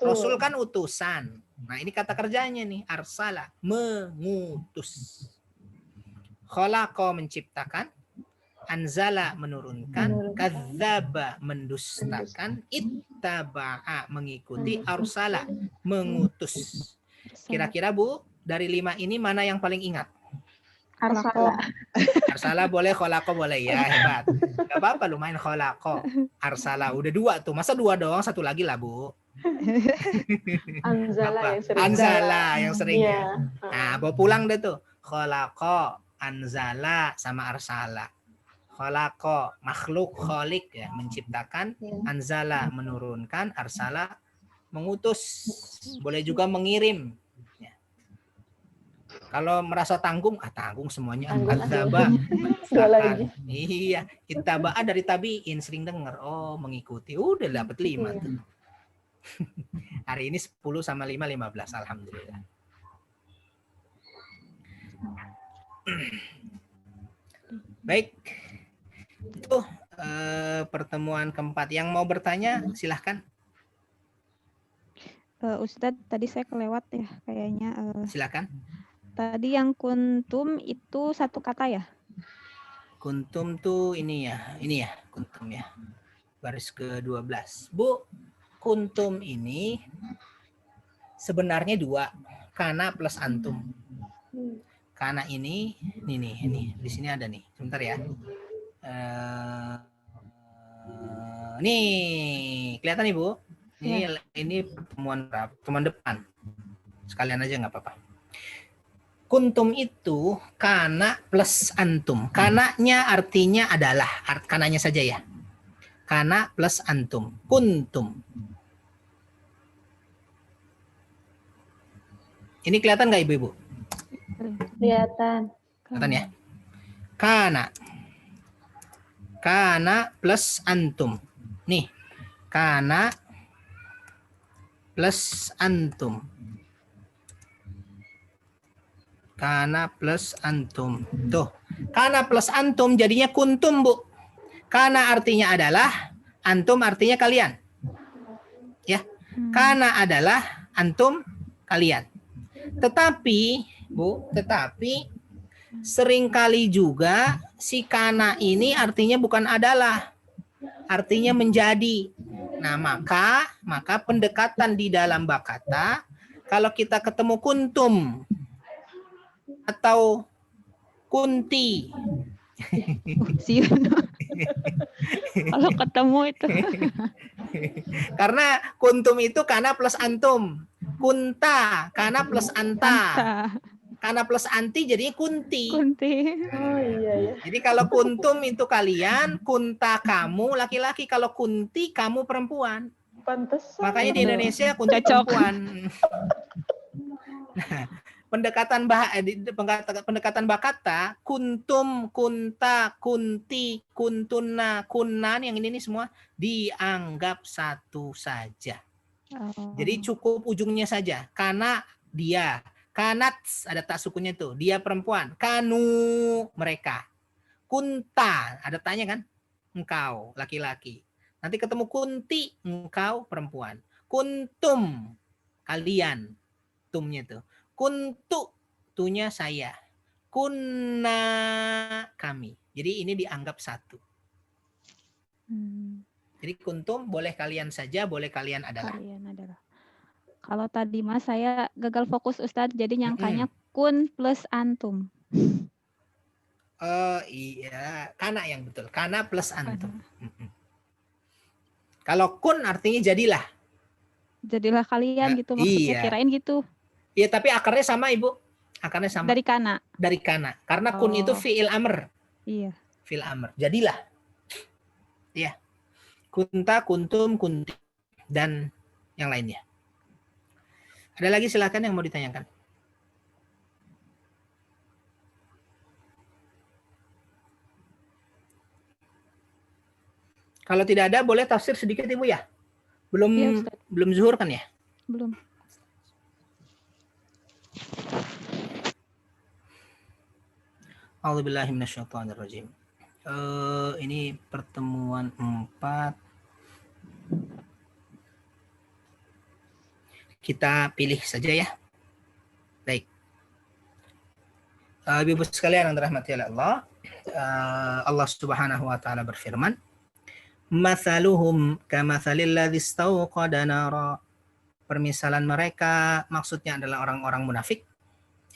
Rasul kan utusan. Nah, ini kata kerjanya nih, arsala, mengutus. Khalaqa, menciptakan. Anzala, menurunkan. Kadzaba, mendustakan. Ittaba'a, mengikuti. Arsala, mengutus. Kira-kira Bu, dari 5 ini mana yang paling ingat? Arsala. Arsala boleh, khalaqa boleh. Ya, hebat. Gak apa-apa, lumayan khalaqa. Arsala, udah 2 tuh. Masa 2 doang, 1 lagi lah, Bu. Anzala yang sering. Anzala yang sering ya. Ya. Nah, bawa pulang deh tuh. Khalaqa, anzala, sama arsala. Khalaqa, makhluk, khalik, ya, menciptakan. Anzala, menurunkan. Arsala, mengutus. Boleh juga mengirim. Kalau merasa tanggung, tanggung semuanya. Kadzaba, mendustakan. Iya, ittaba'a dari tabi'in, sering dengar. Oh, mengikuti. Udah dapat 5 tuh. Hari ini 10 sama 5, 15. Alhamdulillah. Baik. Itu pertemuan keempat. Yang mau bertanya silahkan. Ustadz, tadi saya kelewat ya kayaknya. Silakan. Tadi yang kuntum itu satu kata ya? Kuntum tuh ini ya kuntum ya. Baris ke-12. Bu, kuntum ini sebenarnya dua, kana plus antum. Kana ini di sini ada nih. Sebentar ya. Nih, kelihatan nih Bu? Ini pertemuan depan. Sekalian aja nggak apa-apa. Kuntum itu kana plus antum. Kananya artinya adalah, kananya saja ya. Kana plus antum. Kuntum. Ini kelihatan nggak Ibu-Ibu? Kelihatan. Kelihatan ya? Kana. Kana plus antum. Nih. Kana plus antum. Kana plus antum. Tuh. Kana plus antum jadinya kuntum, Bu. Kana artinya adalah, antum artinya kalian. Ya. Kana adalah, antum kalian. Tetapi, Bu, seringkali juga si kana ini artinya bukan adalah, artinya menjadi. Nah, maka pendekatan di dalam bakata, kalau kita ketemu kuntum atau kunti, kalau ketemu itu. Karena kuntum itu kana plus antum, kunta kana plus anta. Karena plus anti jadinya kunti. Oh iya. Jadi kalau kuntum itu kalian, kunta kamu laki-laki, kalau kunti kamu perempuan. Pantesan. Makanya di Indonesia kunti perempuan. Nah, pendekatan bakata, kuntum, kunta, kunti, kuntuna, kunnan, yang ini semua dianggap satu saja. Jadi cukup ujungnya saja. Karena dia. Kanat, ada tak sukunya tuh. Dia perempuan. Kanu, mereka. Kunta, ada tanya kan? Engkau, laki-laki. Nanti ketemu kunti, engkau perempuan. Kuntum, kalian. Tumnya tuh. Kuntu, tunya saya. Kunna, kami. Jadi ini dianggap satu. Jadi kuntum boleh kalian saja, boleh kalian adalah. Kalian adalah. Kalau tadi Mas saya gagal fokus Ustadz, jadi nyangkanya kun plus antum. Iya, kana yang betul. Kana plus antum. Kalau kun artinya jadilah. Jadilah kalian gitu maksudnya, iya. Kirain gitu. Iya, tapi akarnya sama Ibu. Akarnya sama. Dari kana. Dari kana. Karena kun itu fi'il amr. Iya. Fi'il amr. Jadilah. Iya. Kunta, kuntum, kunti. Dan yang lainnya. Ada lagi silakan yang mau ditanyakan. Kalau tidak ada boleh tafsir sedikit Ibu ya? Belum ya, belum zuhur kan ya? Belum. A'udzubillahi minasyaitonirrajim. Ini pertemuan 4. Kita pilih saja ya. Baik. Ibu sekalian yang dirahmati oleh Allah, Allah Subhanahu wa taala berfirman, "Matsaluhum kamatsalil ladzi istauqada nara." Permisalan mereka maksudnya adalah orang-orang munafik.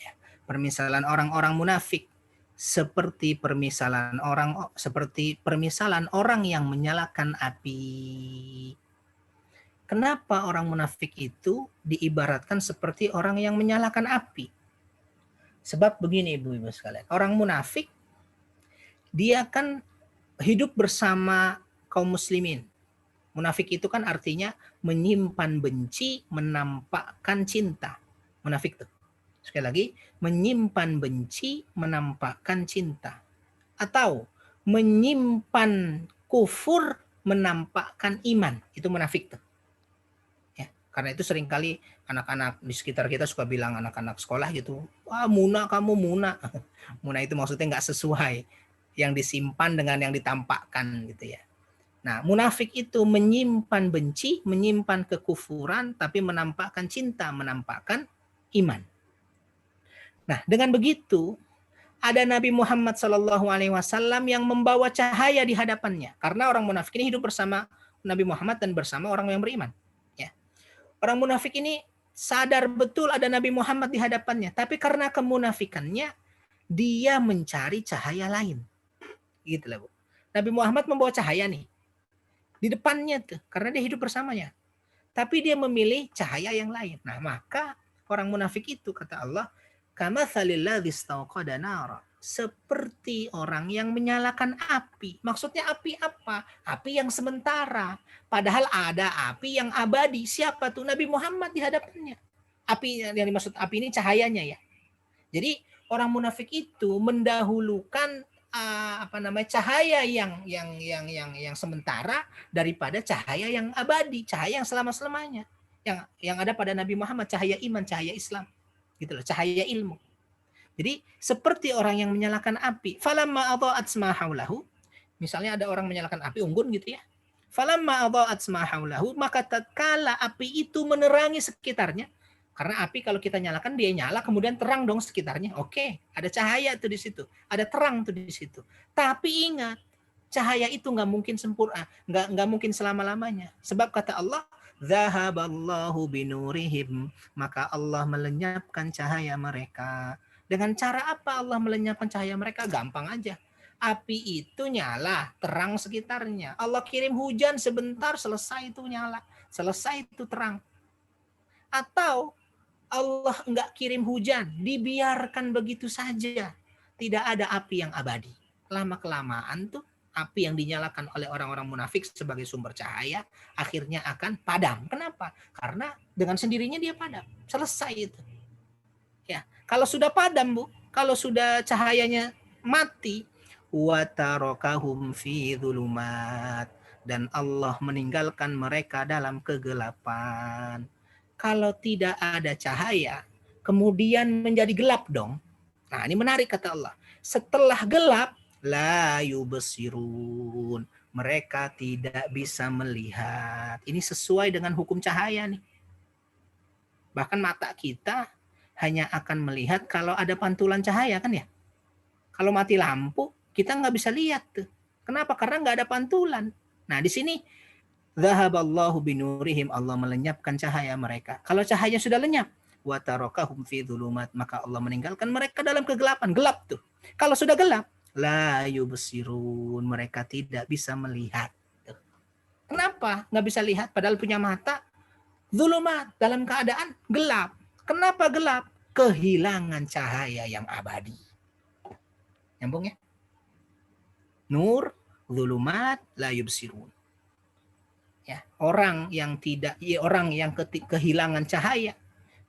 Ya, permisalan orang-orang munafik seperti permisalan orang yang menyalakan api. Kenapa orang munafik itu diibaratkan seperti orang yang menyalakan api? Sebab begini ibu-ibu sekalian, orang munafik dia kan hidup bersama kaum muslimin. Munafik itu kan artinya menyimpan benci, menampakkan cinta. Munafik itu. Sekali lagi, menyimpan benci, menampakkan cinta. Atau menyimpan kufur, menampakkan iman. Itu munafik tuh. Karena itu seringkali anak-anak di sekitar kita suka bilang anak-anak sekolah gitu, wah Muna kamu Muna. Muna itu maksudnya nggak sesuai yang disimpan dengan yang ditampakkan gitu ya. Nah, munafik itu menyimpan benci, menyimpan kekufuran, tapi menampakkan cinta, menampakkan iman. Nah, dengan begitu ada Nabi Muhammad SAW yang membawa cahaya di hadapannya. Karena orang munafik ini hidup bersama Nabi Muhammad dan bersama orang yang beriman. Ya. Orang munafik ini sadar betul ada Nabi Muhammad di hadapannya, tapi karena kemunafikannya dia mencari cahaya lain. Gitu lah, Bu. Nabi Muhammad membawa cahaya nih di depannya tuh, karena dia hidup bersamanya. Tapi dia memilih cahaya yang lain. Nah, maka orang munafik itu kata Allah, kamatsalil ladzi istauqada nara, seperti orang yang menyalakan api. Maksudnya api apa? Api yang sementara. Padahal ada api yang abadi. Siapa tuh? Nabi Muhammad di hadapannya. Api yang dimaksud api ini cahayanya ya. Jadi orang munafik itu mendahulukan cahaya yang sementara daripada cahaya yang abadi, cahaya yang selama-selamanya. Yang ada pada Nabi Muhammad, cahaya iman, cahaya Islam. Gitu loh, cahaya ilmu. Jadi seperti orang yang menyalakan api, falamma adha'at ma haulahu, misalnya ada orang menyalakan api unggun gitu ya. Falamma adha'at ma haulahu, maka tatkala api itu menerangi sekitarnya. Karena api kalau kita nyalakan dia nyala, kemudian terang dong sekitarnya. Oke, ada cahaya tuh di situ, ada terang tuh di situ. Tapi ingat, cahaya itu nggak mungkin sempurna, nggak mungkin selama-lamanya. Sebab kata Allah, Zahaballahu binurihim, maka Allah melenyapkan cahaya mereka. Dengan cara apa Allah melenyapkan cahaya mereka? Gampang aja. Api itu nyala, terang sekitarnya. Allah kirim hujan sebentar, selesai itu nyala, selesai itu terang. Atau Allah enggak kirim hujan, dibiarkan begitu saja. Tidak ada api yang abadi. Lama-kelamaan tuh api yang dinyalakan oleh orang-orang munafik sebagai sumber cahaya akhirnya akan padam. Kenapa? Karena dengan sendirinya dia padam. Selesai itu. Ya, kalau sudah padam, Bu, kalau sudah cahayanya mati, wa tarakahum fi dzulumat, dan Allah meninggalkan mereka dalam kegelapan. Kalau tidak ada cahaya, kemudian menjadi gelap dong. Nah, ini menarik kata Allah. Setelah gelap, la yubsirun, mereka tidak bisa melihat. Ini sesuai dengan hukum cahaya nih. Bahkan mata kita hanya akan melihat kalau ada pantulan cahaya kan ya. Kalau mati lampu, kita nggak bisa lihat tuh. Kenapa? Karena nggak ada pantulan. Nah, di sini Zahaballahu binurihim, Allah melenyapkan cahaya mereka. Kalau cahaya sudah lenyap, wa tarakahum fi dzulumat, maka Allah meninggalkan mereka dalam kegelapan. Gelap tuh. Kalau sudah gelap, la yubsirun, mereka tidak bisa melihat. Kenapa nggak bisa lihat? Padahal punya mata. Dzulumat, dalam keadaan gelap. Kenapa gelap? Kehilangan cahaya yang abadi. Nyambung ya? Nur, dzulumat, la yubsirun. Ya, orang yang kehilangan cahaya,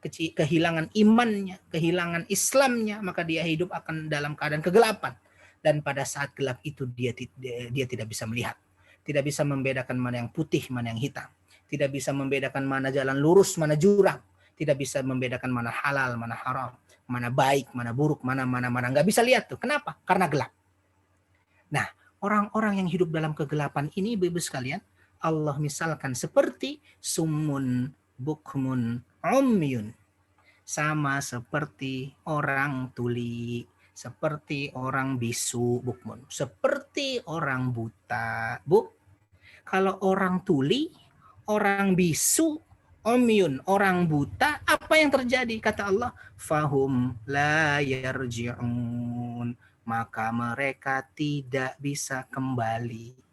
kehilangan imannya, kehilangan Islamnya, maka dia hidup akan dalam keadaan kegelapan. Dan pada saat gelap itu dia tidak bisa melihat, tidak bisa membedakan mana yang putih, mana yang hitam, tidak bisa membedakan mana jalan lurus, mana jurang, tidak bisa membedakan mana halal, mana haram, mana baik, mana buruk, mana nggak bisa lihat tuh. Kenapa? Karena gelap. Nah, orang-orang yang hidup dalam kegelapan ini, Ibu-ibu sekalian, Allah misalkan seperti summun bukmun umyun, sama seperti orang tuli, seperti orang bisu, bukmun, seperti orang buta. Bu, kalau orang tuli, orang bisu, umyun, orang buta, apa yang terjadi? Kata Allah, fahum la yarji'un, maka mereka tidak bisa kembali.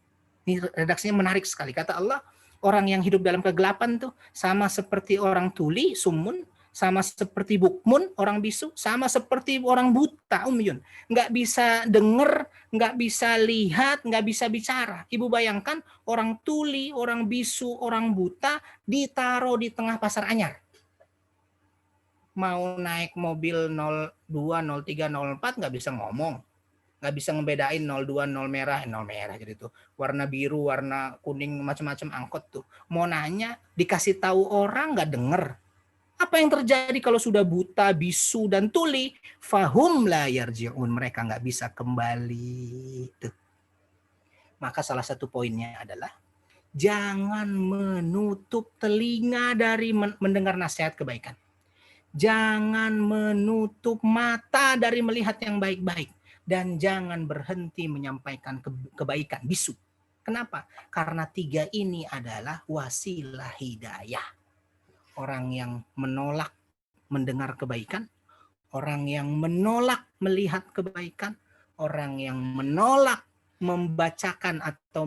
Ini redaksinya menarik sekali. Kata Allah, orang yang hidup dalam kegelapan tuh sama seperti orang tuli, sumun, sama seperti bukmun, orang bisu, sama seperti orang buta, umyun. Nggak bisa dengar, nggak bisa lihat, nggak bisa bicara. Ibu bayangkan orang tuli, orang bisu, orang buta ditaruh di tengah pasar anyar. Mau naik mobil 02, 03, 04 nggak bisa ngomong. nggak bisa ngebedain 02, 0 merah, 0 merah jadi tuh. Warna biru, warna kuning, macam-macam angkot tuh. Mau nanya, dikasih tahu orang nggak denger. Apa yang terjadi kalau sudah buta, bisu, dan tuli? Fahum la yarji'un. Mereka nggak bisa kembali. Tuh. Maka salah satu poinnya adalah jangan menutup telinga dari mendengar nasihat kebaikan. Jangan menutup mata dari melihat yang baik-baik. Dan jangan berhenti menyampaikan kebaikan, bisu. Kenapa? Karena 3 ini adalah wasilah hidayah. Orang yang menolak mendengar kebaikan, orang yang menolak melihat kebaikan, orang yang menolak membacakan atau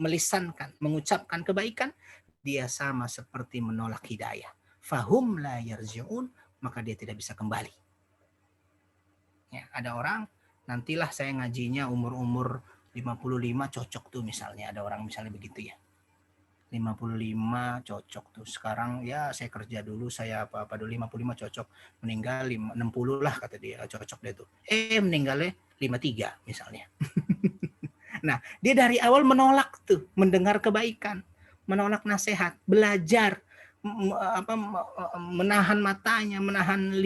melisankan, mengucapkan kebaikan, dia sama seperti menolak hidayah. Fahum la yarji'un, maka dia tidak bisa kembali. Ya, ada orang, nantilah saya ngajinya umur-umur 55 cocok tuh misalnya, ada orang misalnya begitu ya. 55 cocok tuh. Sekarang ya saya kerja dulu, saya apa-apa dulu 55 cocok. Meninggal 60 lah kata dia, cocok deh tuh. Meninggalnya 53 misalnya. Nah, dia dari awal menolak tuh, mendengar kebaikan, menolak nasihat, belajar, menahan matanya, menahan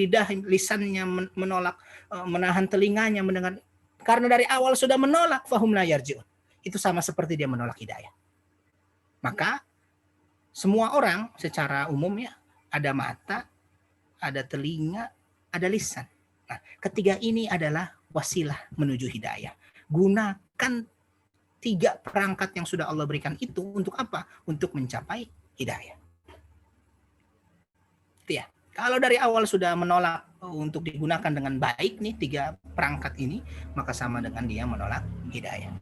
lisannya, menolak, menahan telinganya mendengar. Karena dari awal sudah menolak, fahum la yarji'un. Itu sama seperti dia menolak hidayah. Maka semua orang secara umum ya, ada mata, ada telinga, ada lisan. Nah, ketiga ini adalah wasilah menuju hidayah. Gunakan 3 perangkat yang sudah Allah berikan itu untuk apa? Untuk mencapai hidayah. Itu ya. Kalau dari awal sudah menolak untuk digunakan dengan baik nih 3 perangkat ini, maka sama dengan dia menolak hidayah.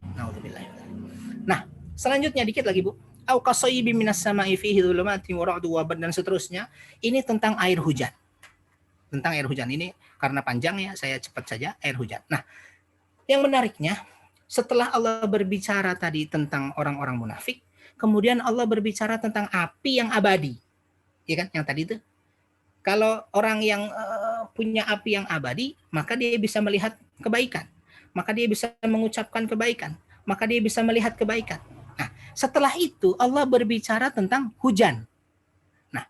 Nah, selanjutnya dikit lagi Bu. Au qasayyibin minas sama'i fihi dhulumatin wa ra'dun wa barqun dan seterusnya. Ini tentang air hujan. Tentang air hujan ini karena panjang ya, saya cepat saja air hujan. Nah, yang menariknya setelah Allah berbicara tadi tentang orang-orang munafik, kemudian Allah berbicara tentang api yang abadi. Ya kan yang tadi itu. Kalau orang yang punya api yang abadi, maka dia bisa melihat kebaikan. Maka dia bisa mengucapkan kebaikan. Maka dia bisa melihat kebaikan. Nah, setelah itu Allah berbicara tentang hujan. Nah,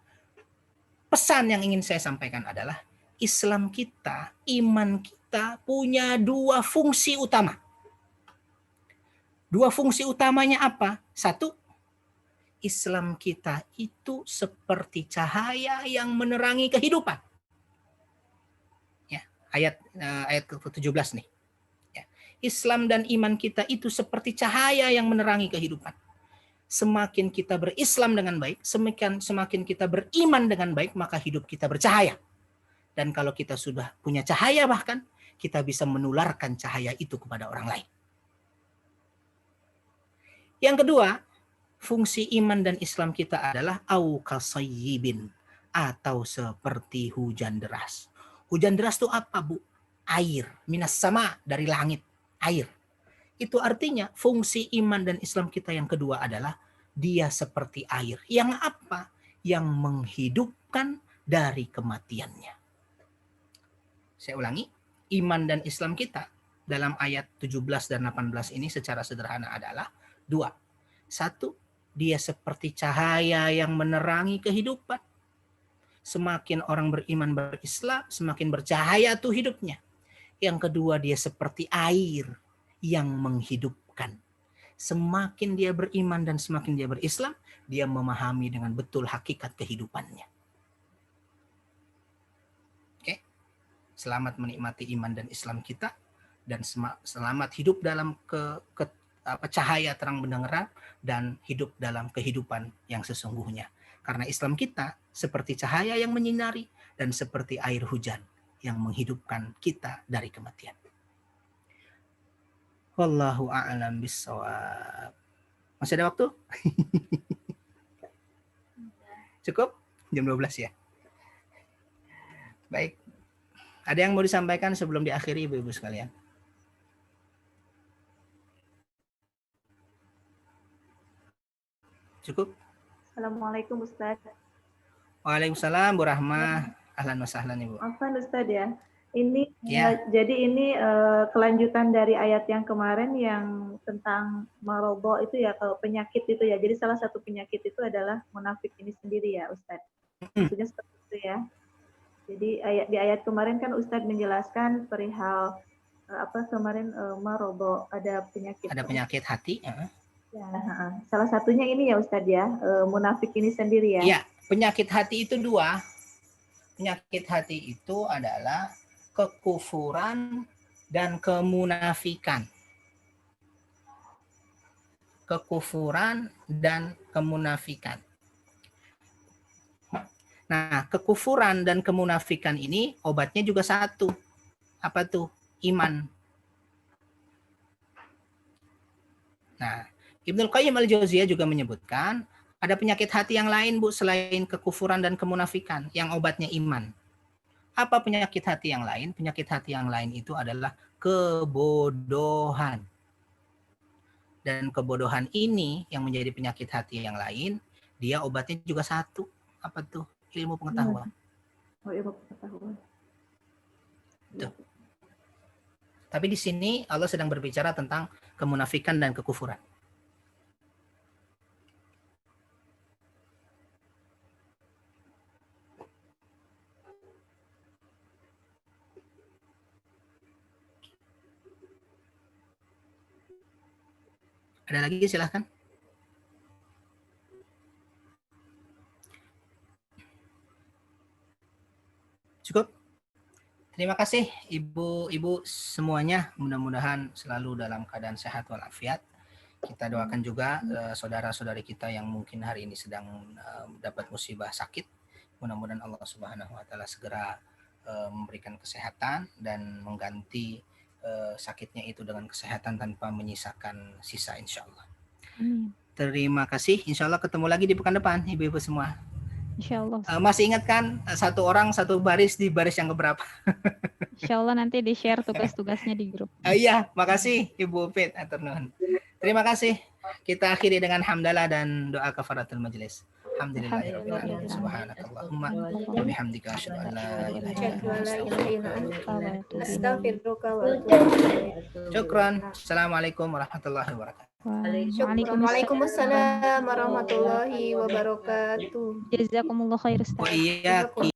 pesan yang ingin saya sampaikan adalah Islam kita, iman kita punya 2 fungsi utama. 2 fungsi utamanya apa? 1, Islam kita itu seperti cahaya yang menerangi kehidupan. Ya, ayat ke-17 nih. Islam dan iman kita itu seperti cahaya yang menerangi kehidupan. Semakin kita berislam dengan baik, semakin kita beriman dengan baik, maka hidup kita bercahaya. Dan kalau kita sudah punya cahaya bahkan, kita bisa menularkan cahaya itu kepada orang lain. Yang kedua, fungsi iman dan Islam kita adalah au qasayyibin, atau seperti hujan deras. Hujan deras itu apa Bu? Air, minas sama, dari langit. Air. Itu artinya fungsi iman dan Islam kita yang kedua adalah dia seperti air. Yang apa? Yang menghidupkan dari kematiannya. Saya ulangi, iman dan Islam kita dalam ayat 17 dan 18 ini secara sederhana adalah 2. 1, dia seperti cahaya yang menerangi kehidupan. Semakin orang beriman berislam, semakin bercahaya tuh hidupnya. Yang kedua, dia seperti air yang menghidupkan. Semakin dia beriman dan semakin dia berislam, dia memahami dengan betul hakikat kehidupannya. Oke. Selamat menikmati iman dan Islam kita, dan selamat hidup dalam cahaya terang benderang dan hidup dalam kehidupan yang sesungguhnya. Karena Islam kita seperti cahaya yang menyinari dan seperti air hujan yang menghidupkan kita dari kematian. Wallahu a'lam bishawab. Masih ada waktu? Cukup? Jam 12 ya? Baik. Ada yang mau disampaikan sebelum diakhiri Ibu-ibu sekalian? Cukup? Assalamualaikum Ustaz. Waalaikumsalam Bu Rahmah. Ahlan wa sahlan Ibu. Afwan Ustaz ya. Ini Ya. jadi ini kelanjutan dari ayat yang kemarin yang tentang marobo itu ya, kalau penyakit itu ya. Jadi salah satu penyakit itu adalah munafik ini sendiri ya, Ustadz. Maksudnya seperti itu ya. Jadi di ayat kemarin kan Ustadz menjelaskan perihal apa kemarin marobo, ada penyakit. Ada penyakit hati. Ya, salah satunya ini ya Ustadz ya, munafik ini sendiri ya. Iya, penyakit hati itu dua. Penyakit hati itu adalah kekufuran dan kemunafikan. Kekufuran dan kemunafikan. Nah, kekufuran dan kemunafikan ini obatnya juga satu. Apa tuh? Iman. Nah, Ibnul Qayyim al-Jauziyah juga menyebutkan ada penyakit hati yang lain, Bu, selain kekufuran dan kemunafikan, yang obatnya iman. Apa penyakit hati yang lain? Penyakit hati yang lain itu adalah kebodohan. Dan kebodohan ini yang menjadi penyakit hati yang lain, dia obatnya juga satu. Apa tuh? Ilmu pengetahuan. Oh, ilmu pengetahuan. Tuh. Tapi di sini Allah sedang berbicara tentang kemunafikan dan kekufuran. Ada lagi, silahkan. Cukup. Terima kasih ibu-ibu semuanya. Mudah-mudahan selalu dalam keadaan sehat walafiat. Kita doakan juga saudara-saudari kita yang mungkin hari ini sedang dapat musibah sakit. Mudah-mudahan Allah Subhanahu wa taala segera memberikan kesehatan dan mengganti sakitnya itu dengan kesehatan tanpa menyisakan sisa, insya Allah. Terima kasih. Insya Allah ketemu lagi di pekan depan, ibu-ibu semua. Insya Allah. Masih ingat kan satu orang satu baris di baris yang keberapa? Insya Allah nanti di-share tugas-tugasnya di grup. Iya, makasih Ibu Fit. Atur nuhun. Terima kasih. Kita akhiri dengan hamdalah dan doa kafaratul majelis. Alhamdulillahirabbil alamin. Subhanakallahumma wa bihamdika asyhadu an la ilaha illa anta Astaghfiruka wa atubu ilaik. Syukran. Assalamualaikum warahmatullahi wabarakatuh. Waalaikumsalam warahmatullahi wabarakatuh. Jazakumullah khair, Ustaz. Wa iyyakum.